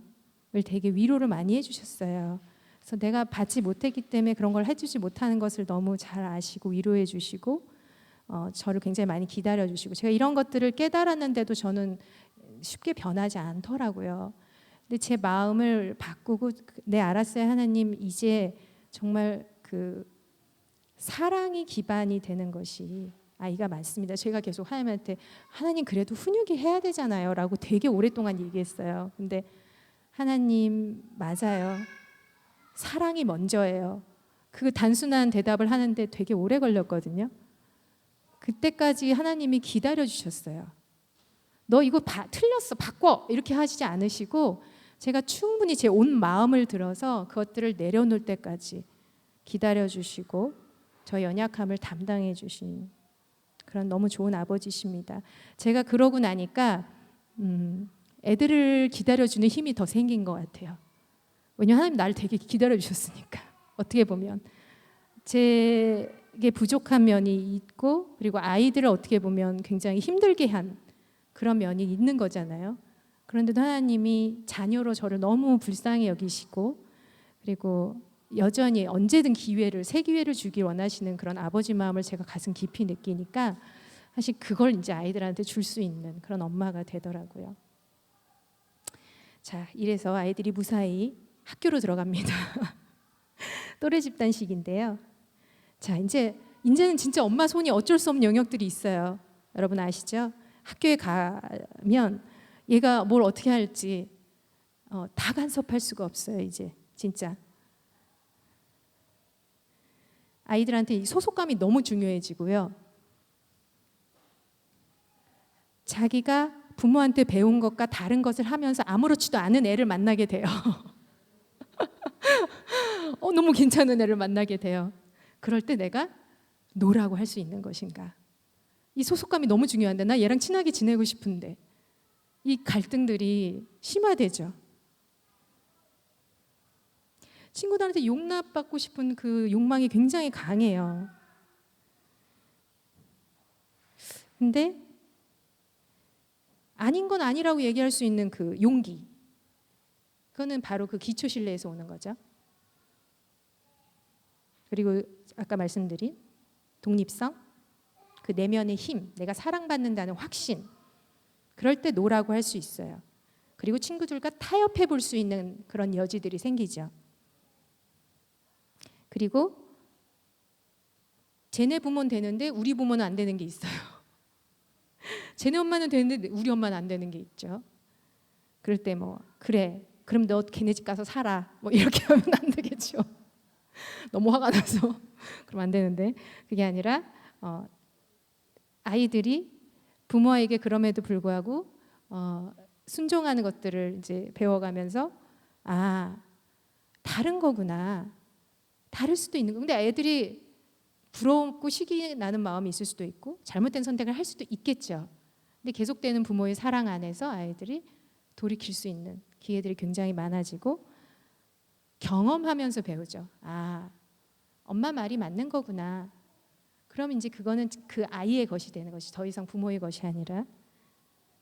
되게 위로를 많이 해주셨어요. 그래서 내가 받지 못했기 때문에 그런 걸 해주지 못하는 것을 너무 잘 아시고 위로해 주시고 저를 굉장히 많이 기다려 주시고 제가 이런 것들을 깨달았는데도 저는 쉽게 변하지 않더라고요. 근데 제 마음을 바꾸고 네 알았어요 하나님 이제 정말 그 사랑이 기반이 되는 것이 아이가 많습니다. 제가 계속 하나님한테 하나님 그래도 훈육이 해야 되잖아요 라고 되게 오랫동안 얘기했어요. 근데 하나님 맞아요. 사랑이 먼저예요. 그 단순한 대답을 하는데 되게 오래 걸렸거든요. 그때까지 하나님이 기다려 주셨어요. 너 이거 틀렸어 바꿔 이렇게 하시지 않으시고 제가 충분히 제 온 마음을 들어서 그것들을 내려놓을 때까지 기다려 주시고 저 연약함을 담당해 주신 그런 너무 좋은 아버지십니다. 제가 그러고 나니까 애들을 기다려주는 힘이 더 생긴 것 같아요. 왜냐하면 하나님 나를 되게 기다려 주셨으니까. 어떻게 보면 제게 부족한 면이 있고 그리고 아이들을 어떻게 보면 굉장히 힘들게 한 그런 면이 있는 거잖아요. 그런데도 하나님이 자녀로 저를 너무 불쌍히 여기시고 그리고 여전히 언제든 새 기회를 주길 원하시는 그런 아버지 마음을 제가 가슴 깊이 느끼니까 사실 그걸 이제 아이들한테 줄 수 있는 그런 엄마가 되더라고요. 자, 이래서 아이들이 무사히 학교로 들어갑니다. 또래 집단식인데요. 자, 이제는 진짜 엄마 손이 어쩔 수 없는 영역들이 있어요. 여러분 아시죠? 학교에 가면 얘가 뭘 어떻게 할지 다 간섭할 수가 없어요. 이제 진짜. 아이들한테 이 소속감이 너무 중요해지고요. 자기가 부모한테 배운 것과 다른 것을 하면서 아무렇지도 않은 애를 만나게 돼요. 너무 괜찮은 애를 만나게 돼요. 그럴 때 내가 노라고 할 수 있는 것인가? 이 소속감이 너무 중요한데 나 얘랑 친하게 지내고 싶은데 이 갈등들이 심화되죠. 친구들한테 용납받고 싶은 그 욕망이 굉장히 강해요. 근데 아닌 건 아니라고 얘기할 수 있는 그 용기, 그거는 바로 그 기초 신뢰에서 오는 거죠. 그리고 아까 말씀드린 독립성, 그 내면의 힘, 내가 사랑받는다는 확신, 그럴 때 노라고 할 수 있어요. 그리고 친구들과 타협해 볼 수 있는 그런 여지들이 생기죠. 그리고 쟤네 부모는 되는데 우리 부모는 안 되는 게 있어요. 쟤네 엄마는 되는데 우리 엄마는 안 되는 게 있죠. 그럴 때 뭐 그래 그럼 너 걔네 집 가서 살아 뭐 이렇게 하면 안 되겠죠. 너무 화가 나서 그럼 안 되는데 그게 아니라 아이들이 부모에게 그럼에도 불구하고 순종하는 것들을 이제 배워가면서 다른 거구나. 다를 수도 있는 거. 근데 애들이 부럽고 시기 나는 마음이 있을 수도 있고 잘못된 선택을 할 수도 있겠죠. 근데 계속되는 부모의 사랑 안에서 아이들이 돌이킬 수 있는 기회들이 굉장히 많아지고 경험하면서 배우죠. 엄마 말이 맞는 거구나. 그럼 이제 그거는 그 아이의 것이 되는 것이 더 이상 부모의 것이 아니라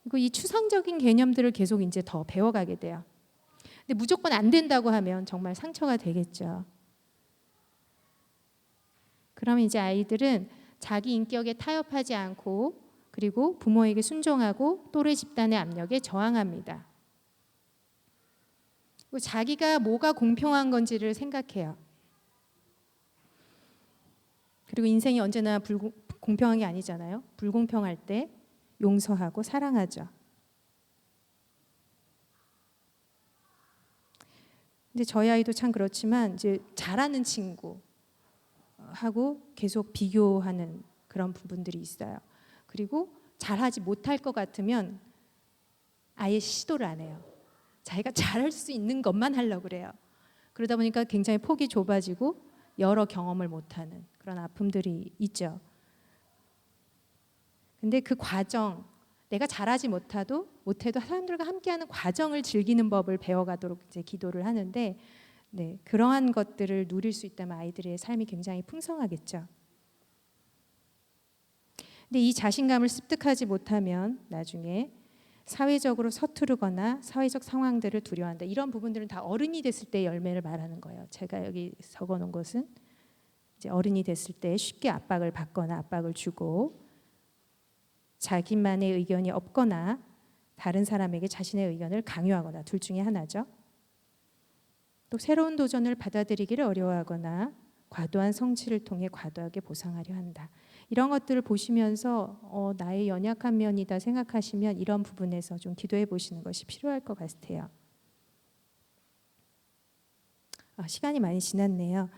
그리고 이 추상적인 개념들을 계속 이제 더 배워가게 돼요. 근데 무조건 안 된다고 하면 정말 상처가 되겠죠. 그러면 이제 아이들은 자기 인격에 타협하지 않고 그리고 부모에게 순종하고 또래 집단의 압력에 저항합니다. 그리고 자기가 뭐가 공평한 건지를 생각해요. 그리고 인생이 언제나 공평한 게 아니잖아요. 불공평할 때 용서하고 사랑하죠. 근데 저희 아이도 참 그렇지만 이제 잘하는 친구하고 계속 비교하는 그런 부분들이 있어요. 그리고 잘하지 못할 것 같으면 아예 시도를 안 해요. 자기가 잘할 수 있는 것만 하려고 그래요. 그러다 보니까 굉장히 폭이 좁아지고 여러 경험을 못하는 그런 아픔들이 있죠. 근데 그 과정, 내가 잘하지 못해도 사람들과 함께하는 과정을 즐기는 법을 배워가도록 이제 기도를 하는데, 네, 그러한 것들을 누릴 수 있다면 아이들의 삶이 굉장히 풍성하겠죠. 근데 이 자신감을 습득하지 못하면 나중에 사회적으로 서투르거나 사회적 상황들을 두려워한다. 이런 부분들은 다 어른이 됐을 때 열매를 말하는 거예요. 제가 여기 적어놓은 것은 이제 어른이 됐을 때 쉽게 압박을 받거나 압박을 주고 자기만의 의견이 없거나 다른 사람에게 자신의 의견을 강요하거나 둘 중에 하나죠. 또 새로운 도전을 받아들이기를 어려워하거나 과도한 성취를 통해 과도하게 보상하려 한다. 이런 것들을 보시면서 나의 연약한 면이다 생각하시면 이런 부분에서 좀 기도해 보시는 것이 필요할 것 같아요. 시간이 많이 지났네요.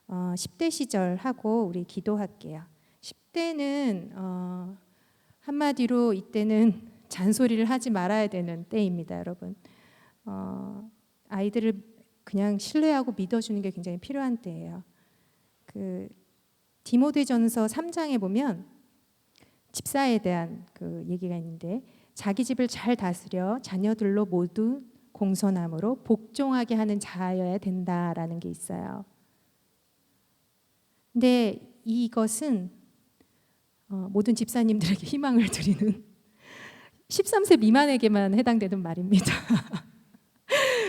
10대 시절하고 우리 기도할게요. 10대는 한마디로 이때는 잔소리를 하지 말아야 되는 때입니다, 여러분. 아이들을 그냥 신뢰하고 믿어주는 게 굉장히 필요한 때예요. 그 디모데전서 3장에 보면 집사에 대한 그 얘기가 있는데 자기 집을 잘 다스려 자녀들로 모두 공손함으로 복종하게 하는 자여야 된다라는 게 있어요. 근데 이것은 모든 집사님들에게 희망을 드리는 13세 미만에게만 해당되는 말입니다.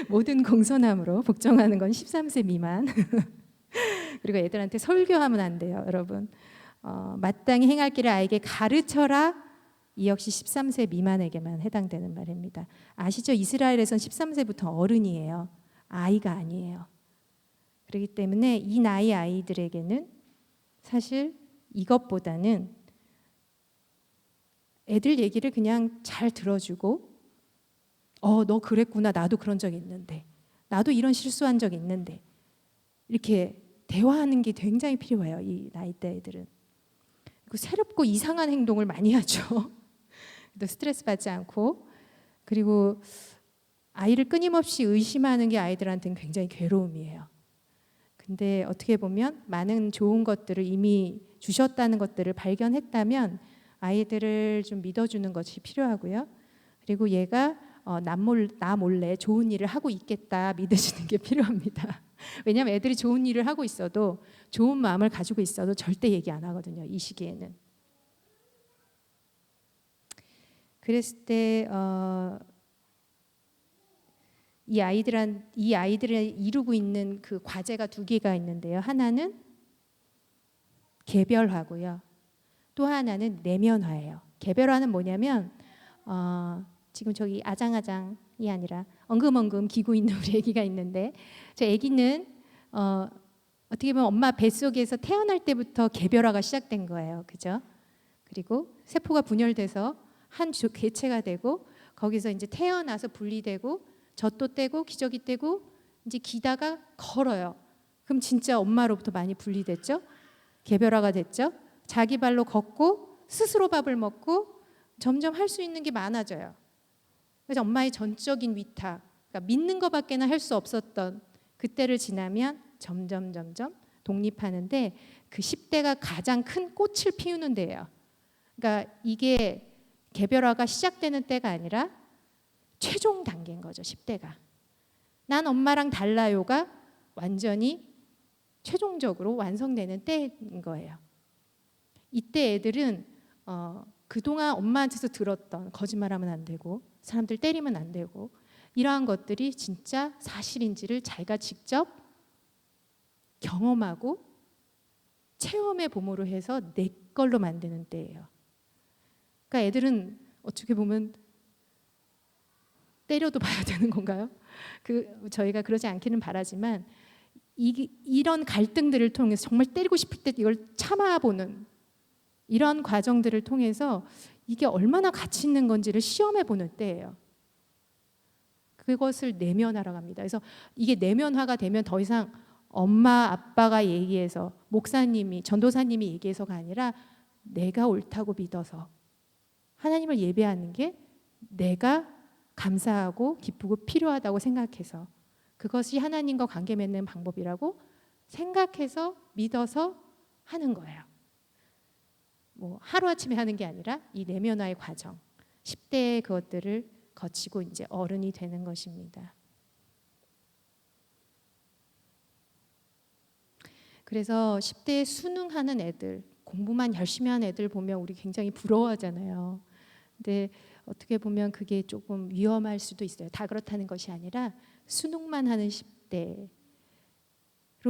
모든 공손함으로 복종하는 건 13세 미만. 그리고 애들한테 설교하면 안 돼요, 여러분. 마땅히 행할 길을 아이에게 가르쳐라. 이 역시 13세 미만에게만 해당되는 말입니다. 아시죠? 이스라엘에선 13세부터 어른이에요. 아이가 아니에요. 그렇기 때문에 이 나이 아이들에게는 사실 이것보다는 애들 얘기를 그냥 잘 들어주고 너 그랬구나. 나도 그런 적 있는데. 나도 이런 실수한 적 있는데. 이렇게 대화하는 게 굉장히 필요해요. 이 나이대 애들은. 그리고 새롭고 이상한 행동을 많이 하죠. 또 스트레스 받지 않고. 그리고 아이를 끊임없이 의심하는 게 아이들한테는 굉장히 괴로움이에요. 근데 어떻게 보면 많은 좋은 것들을 이미 주셨다는 것들을 발견했다면 아이들을 좀 믿어주는 것이 필요하고요. 그리고 얘가 나 몰래 좋은 일을 하고 있겠다 믿으시는 게 필요합니다. 왜냐하면 애들이 좋은 일을 하고 있어도 좋은 마음을 가지고 있어도 절대 얘기 안 하거든요. 이 시기에는. 그랬을 때 이 아이들이 이루고 있는 그 과제가 두 개가 있는데요. 하나는 개별화고요. 또 하나는 내면화예요. 개별화는 뭐냐면 지금 저기 아장아장이 아니라 엉금엉금 기고 있는 우리 아기가 있는데 저 아기는 어떻게 보면 엄마 뱃속에서 태어날 때부터 개별화가 시작된 거예요. 그죠? 그리고 세포가 분열돼서 한 개체가 되고 거기서 이제 태어나서 분리되고 젖도 떼고 기저귀 떼고 이제 기다가 걸어요. 그럼 진짜 엄마로부터 많이 분리됐죠? 개별화가 됐죠? 자기 발로 걷고 스스로 밥을 먹고 점점 할 수 있는 게 많아져요. 그래서 엄마의 전적인 위탁, 그러니까 믿는 것밖에는 할 수 없었던 그때를 지나면 점점 독립하는데 그 10대가 가장 큰 꽃을 피우는 때예요. 그러니까 이게 개별화가 시작되는 때가 아니라 최종 단계인 거죠. 10대가. 난 엄마랑 달라요가 완전히 최종적으로 완성되는 때인 거예요. 이때 애들은 그동안 엄마한테서 들었던 거짓말하면 안 되고 사람들 때리면 안 되고 이러한 것들이 진짜 사실인지를 자기가 직접 경험하고 체험의 보모로 해서 내 걸로 만드는 때예요. 그러니까 애들은 어떻게 보면 때려도 봐야 되는 건가요? 저희가 그러지 않기는 바라지만 이런 갈등들을 통해서 정말 때리고 싶을 때 이걸 참아보는 이런 과정들을 통해서 이게 얼마나 가치 있는 건지를 시험해보는 때예요. 그것을 내면화라고 합니다. 그래서 이게 내면화가 되면 더 이상 엄마 아빠가 얘기해서 목사님이 전도사님이 얘기해서가 아니라 내가 옳다고 믿어서 하나님을 예배하는 게 내가 감사하고 기쁘고 필요하다고 생각해서 그것이 하나님과 관계 맺는 방법이라고 생각해서 믿어서 하는 거예요. 뭐 하루아침에 하는 게 아니라 이 내면화의 과정, 10대의 그것들을 거치고 이제 어른이 되는 것입니다. 그래서 10대에 순응하는 애들, 공부만 열심히 하는 애들 보면 우리 굉장히 부러워하잖아요. 근데 어떻게 보면 그게 조금 위험할 수도 있어요. 다 그렇다는 것이 아니라 순응만 하는 10대로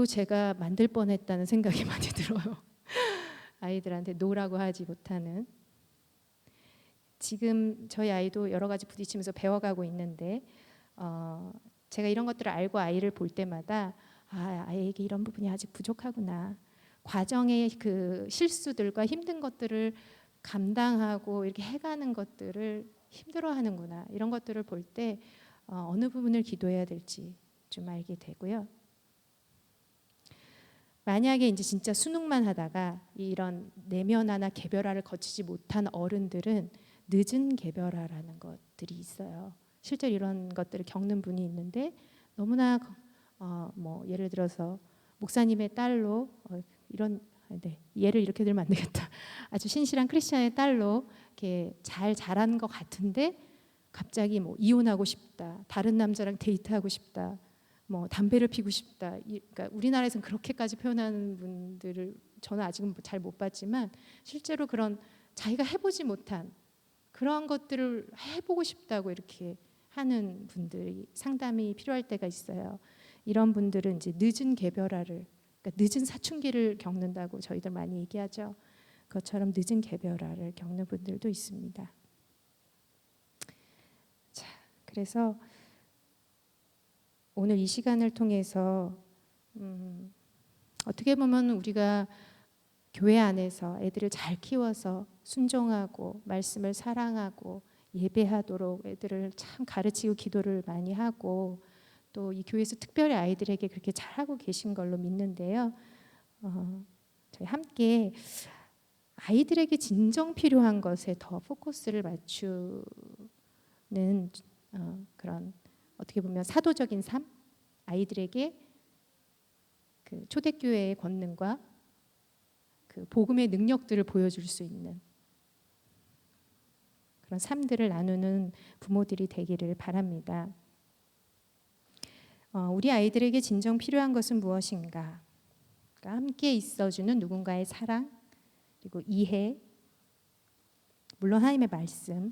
제가 만들 뻔했다는 생각이 많이 들어요. 아이들한테 노라고 하지 못하는. 지금 저희 아이도 여러 가지 부딪히면서 배워가고 있는데 제가 이런 것들을 알고 아이를 볼 때마다 아이에게 이런 부분이 아직 부족하구나. 과정의 그 실수들과 힘든 것들을 감당하고 이렇게 해가는 것들을 힘들어하는구나. 이런 것들을 볼 때 어느 부분을 기도해야 될지 좀 알게 되고요. 만약에 이제 진짜 수능만 하다가 이런 내면화나 개별화를 거치지 못한 어른들은 늦은 개별화라는 것들이 있어요. 실제로 이런 것들을 겪는 분이 있는데 너무나 뭐 예를 들어서 목사님의 딸로 이런 예를 이렇게 들면 안 되겠다. 아주 신실한 크리스찬의 딸로 이렇게 잘 자란 것 같은데 갑자기 뭐 이혼하고 싶다, 다른 남자랑 데이트하고 싶다, 뭐 담배를 피고 싶다. 그러니까 우리나라에서는 그렇게까지 표현하는 분들을 저는 아직은 잘 못 봤지만 실제로 그런 자기가 해보지 못한 그런 것들을 해보고 싶다고 이렇게 하는 분들이 상담이 필요할 때가 있어요. 이런 분들은 이제 늦은 개별화를, 그러니까 늦은 사춘기를 겪는다고 저희들 많이 얘기하죠. 그것처럼 늦은 개별화를 겪는 분들도 있습니다. 자, 그래서 오늘 이 시간을 통해서 어떻게 보면 우리가 교회 안에서 애들을 잘 키워서 순종하고 말씀을 사랑하고 예배하도록 애들을 참 가르치고 기도를 많이 하고 또 이 교회에서 특별히 아이들에게 그렇게 잘하고 계신 걸로 믿는데요. 저희 함께 아이들에게 진정 필요한 것에 더 포커스를 맞추는 그런 어떻게 보면 사도적인 삶, 아이들에게 그 초대교회의 권능과 그 복음의 능력들을 보여줄 수 있는 그런 삶들을 나누는 부모들이 되기를 바랍니다. 우리 아이들에게 진정 필요한 것은 무엇인가? 그러니까 함께 있어주는 누군가의 사랑, 그리고 이해, 물론 하나님의 말씀,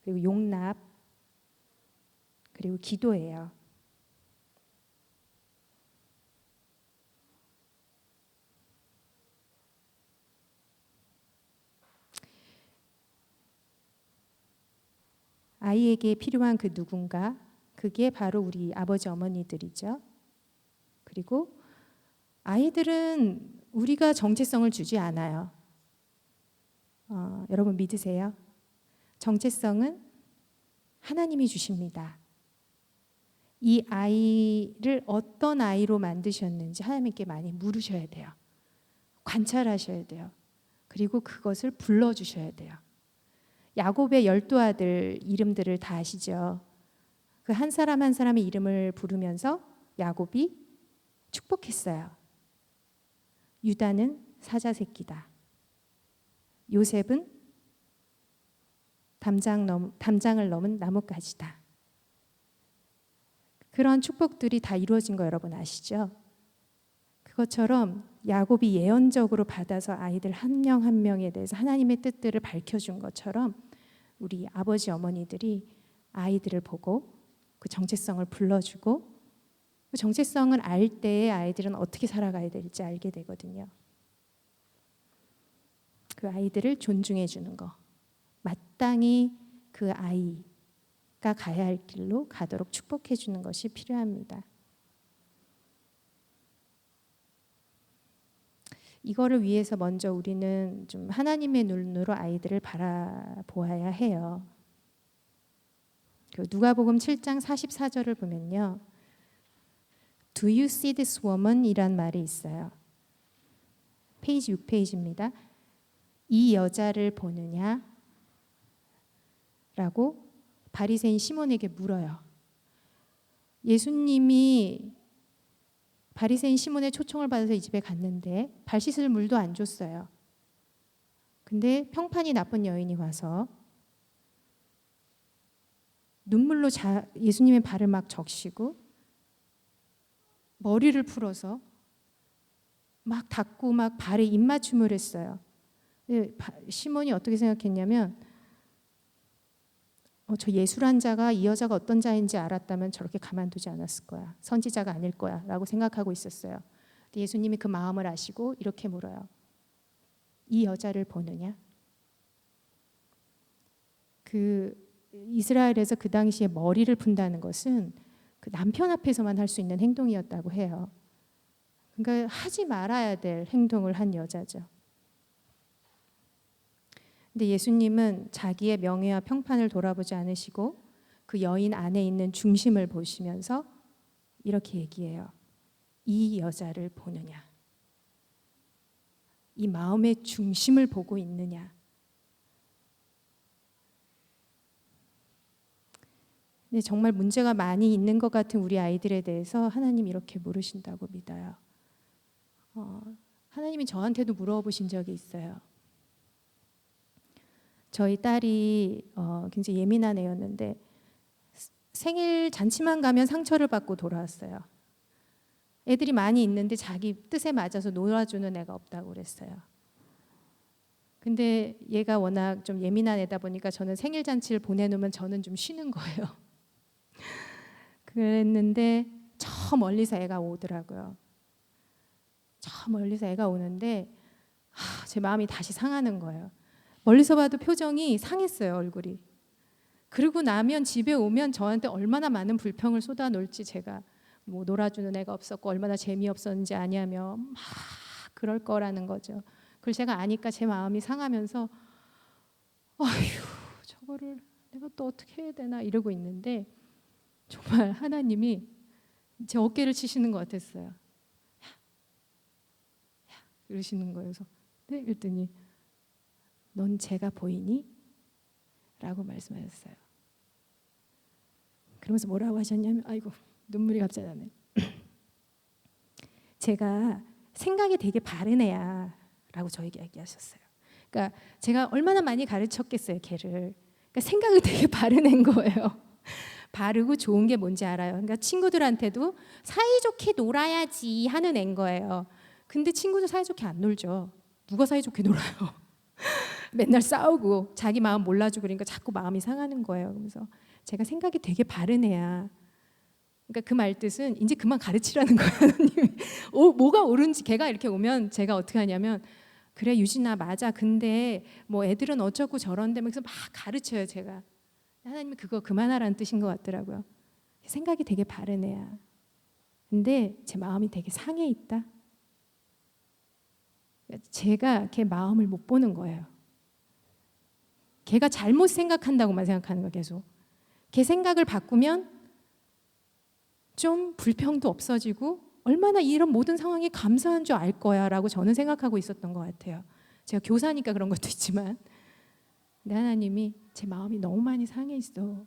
그리고 용납, 그리고 기도예요. 아이에게 필요한 그 누군가, 그게 바로 우리 아버지 어머니들이죠. 그리고 아이들은 우리가 정체성을 주지 않아요. 여러분 믿으세요? 정체성은 하나님이 주십니다. 이 아이를 어떤 아이로 만드셨는지 하나님께 많이 물으셔야 돼요. 관찰하셔야 돼요. 그리고 그것을 불러주셔야 돼요. 야곱의 12아들 이름들을 다 아시죠? 그 한 사람 한 사람의 이름을 부르면서 야곱이 축복했어요. 유다는 사자새끼다. 요셉은 담장을 넘은 나뭇가지다. 그런 축복들이 다 이루어진 거 여러분 아시죠? 그것처럼 야곱이 예언적으로 받아서 아이들 한 명 한 명에 대해서 하나님의 뜻들을 밝혀준 것처럼 우리 아버지 어머니들이 아이들을 보고 그 정체성을 불러주고 그 정체성을 알 때에 아이들은 어떻게 살아가야 될지 알게 되거든요. 그 아이들을 존중해 주는 거, 마땅히 그 아이가 가야 할 길로 가도록 축복해 주는 것이 필요합니다. 이거를 위해서 먼저 우리는 좀 하나님의 눈으로 아이들을 바라보아야 해요. 그 누가복음 7장 44절을 보면요. Do you see this woman? 이란 말이 있어요. 페이지 6페이지입니다. 이 여자를 보느냐? 라고 바리새인 시몬에게 물어요. 예수님이 바리새인 시몬의 초청을 받아서 이 집에 갔는데 발 씻을 물도 안 줬어요. 근데 평판이 나쁜 여인이 와서 눈물로 예수님의 발을 막 적시고 머리를 풀어서 막 닦고 막 발에 입맞춤을 했어요. 시몬이 어떻게 생각했냐면 저 예술한 자가 이 여자가 어떤 자인지 알았다면 저렇게 가만두지 않았을 거야. 선지자가 아닐 거야 라고 생각하고 있었어요. 근데 예수님이 그 마음을 아시고 이렇게 물어요. 이 여자를 보느냐? 그 이스라엘에서 그 당시에 머리를 푼다는 것은 그 남편 앞에서만 할 수 있는 행동이었다고 해요. 그러니까 하지 말아야 될 행동을 한 여자죠. 근데 예수님은 자기의 명예와 평판을 돌아보지 않으시고 그 여인 안에 있는 중심을 보시면서 이렇게 얘기해요. 이 여자를 보느냐? 이 마음의 중심을 보고 있느냐? 근데 정말 문제가 많이 있는 것 같은 우리 아이들에 대해서 하나님 이렇게 물으신다고 믿어요. 하나님이 저한테도 물어보신 적이 있어요. 저희 딸이 굉장히 예민한 애였는데 생일 잔치만 가면 상처를 받고 돌아왔어요. 애들이 많이 있는데 자기 뜻에 맞아서 놀아주는 애가 없다고 그랬어요. 근데 얘가 워낙 좀 예민한 애다 보니까 저는 생일 잔치를 보내놓으면 저는 좀 쉬는 거예요. 그랬는데 저 멀리서 애가 오더라고요. 저 멀리서 애가 오는데 제 마음이 다시 상하는 거예요. 멀리서 봐도 표정이 상했어요, 얼굴이. 그러고 나면 집에 오면 저한테 얼마나 많은 불평을 쏟아놓을지 제가 뭐 놀아주는 애가 없었고 얼마나 재미없었는지 아냐며 막 그럴 거라는 거죠. 그걸 제가 아니까 제 마음이 상하면서 아휴 저거를 내가 또 어떻게 해야 되나 이러고 있는데 정말 하나님이 제 어깨를 치시는 것 같았어요. 야, 이러시는 거예요. 그래서 네? 이랬더니 넌 제가 보이니? 라고 말씀하셨어요. 그러면서 뭐라고 하셨냐면 아이고 눈물이 갑자기 나네. 제가 생각이 되게 바른 애야 라고 저에게 얘기하셨어요. 그러니까 제가 얼마나 많이 가르쳤겠어요 걔를. 그러니까 생각이 되게 바른 애인 거예요. 바르고 좋은 게 뭔지 알아요. 그러니까 친구들한테도 사이좋게 놀아야지 하는 애인 거예요. 근데 친구들 사이좋게 안 놀죠. 누가 사이좋게 놀아요. 맨날 싸우고 자기 마음 몰라주고 그러니까 자꾸 마음이 상하는 거예요. 그래서 제가 생각이 되게 바른 애야. 그러니까 그 말 뜻은 이제 그만 가르치라는 거예요. 하나님이. 뭐가 옳은지 걔가 이렇게 오면 제가 어떻게 하냐면 그래 유진아 맞아. 근데 뭐 애들은 어쩌고 저런데 그래서 막 가르쳐요 제가. 하나님이 그거 그만하라는 뜻인 것 같더라고요. 생각이 되게 바른 애야. 근데 제 마음이 되게 상해 있다. 제가 걔 마음을 못 보는 거예요. 걔가 잘못 생각한다고만 생각하는 거예요. 계속. 걔 생각을 바꾸면 좀 불평도 없어지고 얼마나 이런 모든 상황이 감사한 줄 알 거야 라고 저는 생각하고 있었던 것 같아요. 제가 교사니까 그런 것도 있지만 근데 하나님이 제 마음이 너무 많이 상해 있어.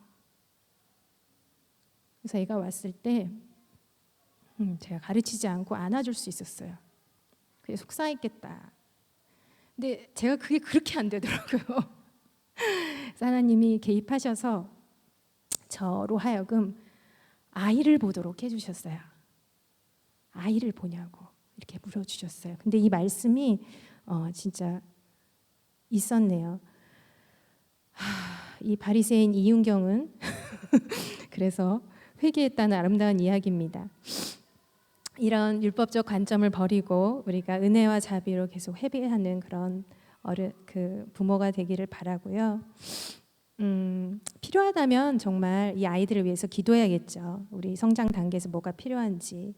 그래서 애가 왔을 때 제가 가르치지 않고 안아줄 수 있었어요. 그게 속상했겠다. 근데 제가 그게 그렇게 안 되더라고요. 그래서 하나님이 개입하셔서 저로 하여금 아이를 보도록 해주셨어요. 아이를 보냐고 이렇게 물어주셨어요. 근데 이 말씀이 진짜 있었네요. 이 바리새인 이윤경은 그래서 회개했다는 아름다운 이야기입니다. 이런 율법적 관점을 버리고 우리가 은혜와 자비로 계속 회개하는 그런 그 부모가 되기를 바라고요. 필요하다면 정말 이 아이들을 위해서 기도해야겠죠. 우리 성장 단계에서 뭐가 필요한지.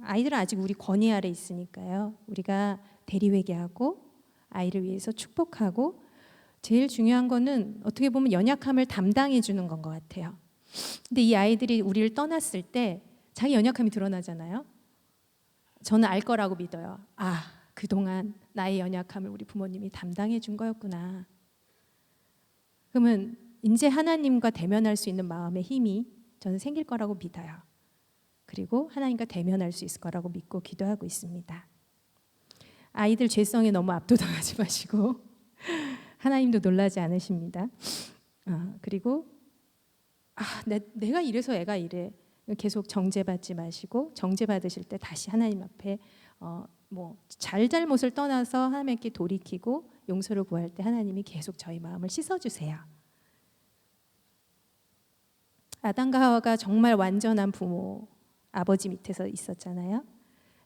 아이들은 아직 우리 권위 아래 있으니까요. 우리가 대리회개하고 아이를 위해서 축복하고 제일 중요한 거는 어떻게 보면 연약함을 담당해 주는 건 것 같아요. 근데 이 아이들이 우리를 떠났을 때 자기 연약함이 드러나잖아요. 저는 알 거라고 믿어요. 아, 그동안 나의 연약함을 우리 부모님이 담당해 준 거였구나. 그러면 이제 하나님과 대면할 수 있는 마음의 힘이 저는 생길 거라고 믿어요. 그리고 하나님과 대면할 수 있을 거라고 믿고 기도하고 있습니다. 아이들 죄성에 너무 압도당하지 마시고 하나님도 놀라지 않으십니다. 그리고 내가 이래서 애가 이래 계속 정죄받지 마시고 정죄받으실 때 다시 하나님 앞에 잘잘못을 떠나서 하나님께 돌이키고 용서를 구할 때 하나님이 계속 저희 마음을 씻어주세요. 아담과 하와가 정말 완전한 부모 아버지 밑에서 있었잖아요.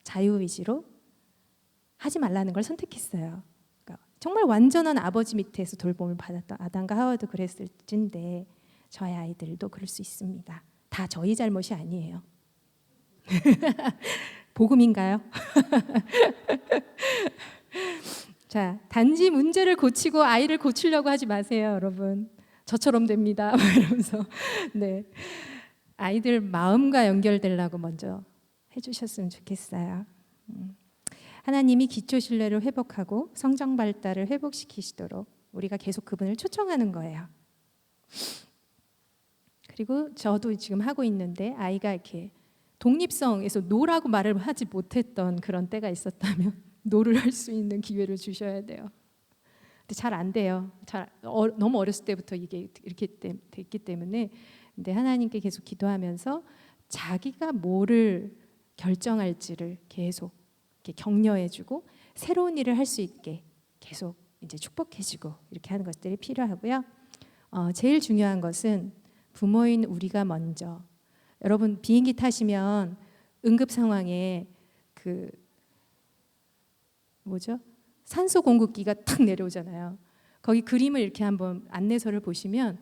자유의지로 하지 말라는 걸 선택했어요. 그러니까 정말 완전한 아버지 밑에서 돌봄을 받았던 아담과 하와도 그랬을 텐데 저희 아이들도 그럴 수 있습니다. 다 저희 잘못이 아니에요. 복음인가요? 자, 단지 문제를 고치고 아이를 고치려고 하지 마세요, 여러분. 저처럼 됩니다. 이러면서 네, 아이들 마음과 연결되려고 먼저 해주셨으면 좋겠어요. 하나님이 기초 신뢰를 회복하고 성정 발달을 회복시키시도록 우리가 계속 그분을 초청하는 거예요. 그리고 저도 지금 하고 있는데 아이가 이렇게 독립성에서 노라고 말을 하지 못했던 그런 때가 있었다면 노를 할 수 있는 기회를 주셔야 돼요. 근데 잘 안 돼요. 너무 어렸을 때부터 이게 이렇게 됐기 때문에 근데 하나님께 계속 기도하면서 자기가 뭐를 결정할지를 계속 이렇게 격려해주고 새로운 일을 할 수 있게 계속 이제 축복해주고 이렇게 하는 것들이 필요하고요. 제일 중요한 것은 부모인 우리가 먼저 여러분 비행기 타시면 응급 상황에 산소 공급기가 탁 내려오잖아요. 거기 그림을 이렇게 한번 안내서를 보시면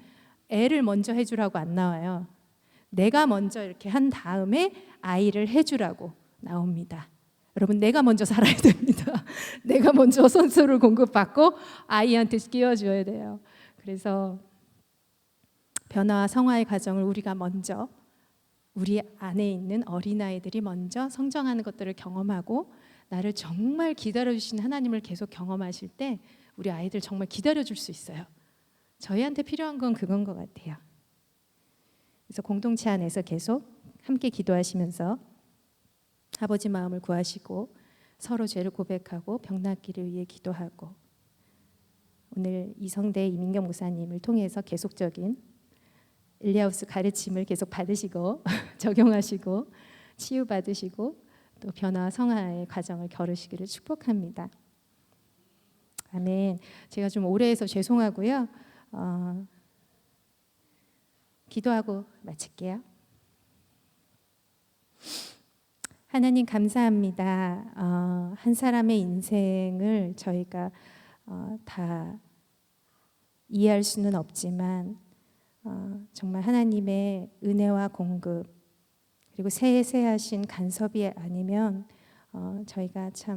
애를 먼저 해주라고 안 나와요. 내가 먼저 이렇게 한 다음에 아이를 해주라고 나옵니다. 여러분 내가 먼저 살아야 됩니다. 내가 먼저 산소를 공급받고 아이한테 끼워줘야 돼요. 그래서 변화와 성화의 과정을 우리가 먼저 우리 안에 있는 어린아이들이 먼저 성장하는 것들을 경험하고 나를 정말 기다려주신 하나님을 계속 경험하실 때 우리 아이들 정말 기다려줄 수 있어요. 저희한테 필요한 건 그건 것 같아요. 그래서 공동체 안에서 계속 함께 기도하시면서 아버지 마음을 구하시고 서로 죄를 고백하고 병 낫기를 위해 기도하고 오늘 이성대 이민경 목사님을 통해서 계속적인 일리아우스 가르침을 계속 받으시고 적용하시고 치유받으시고 또 변화 성화의 과정을 겨루시기를 축복합니다. 아멘. 제가 좀 오래 해서 죄송하고요. 기도하고 마칠게요. 하나님 감사합니다. 한 사람의 인생을 저희가 다 이해할 수는 없지만 정말 하나님의 은혜와 공급 그리고 세세하신 간섭이 아니면 저희가 참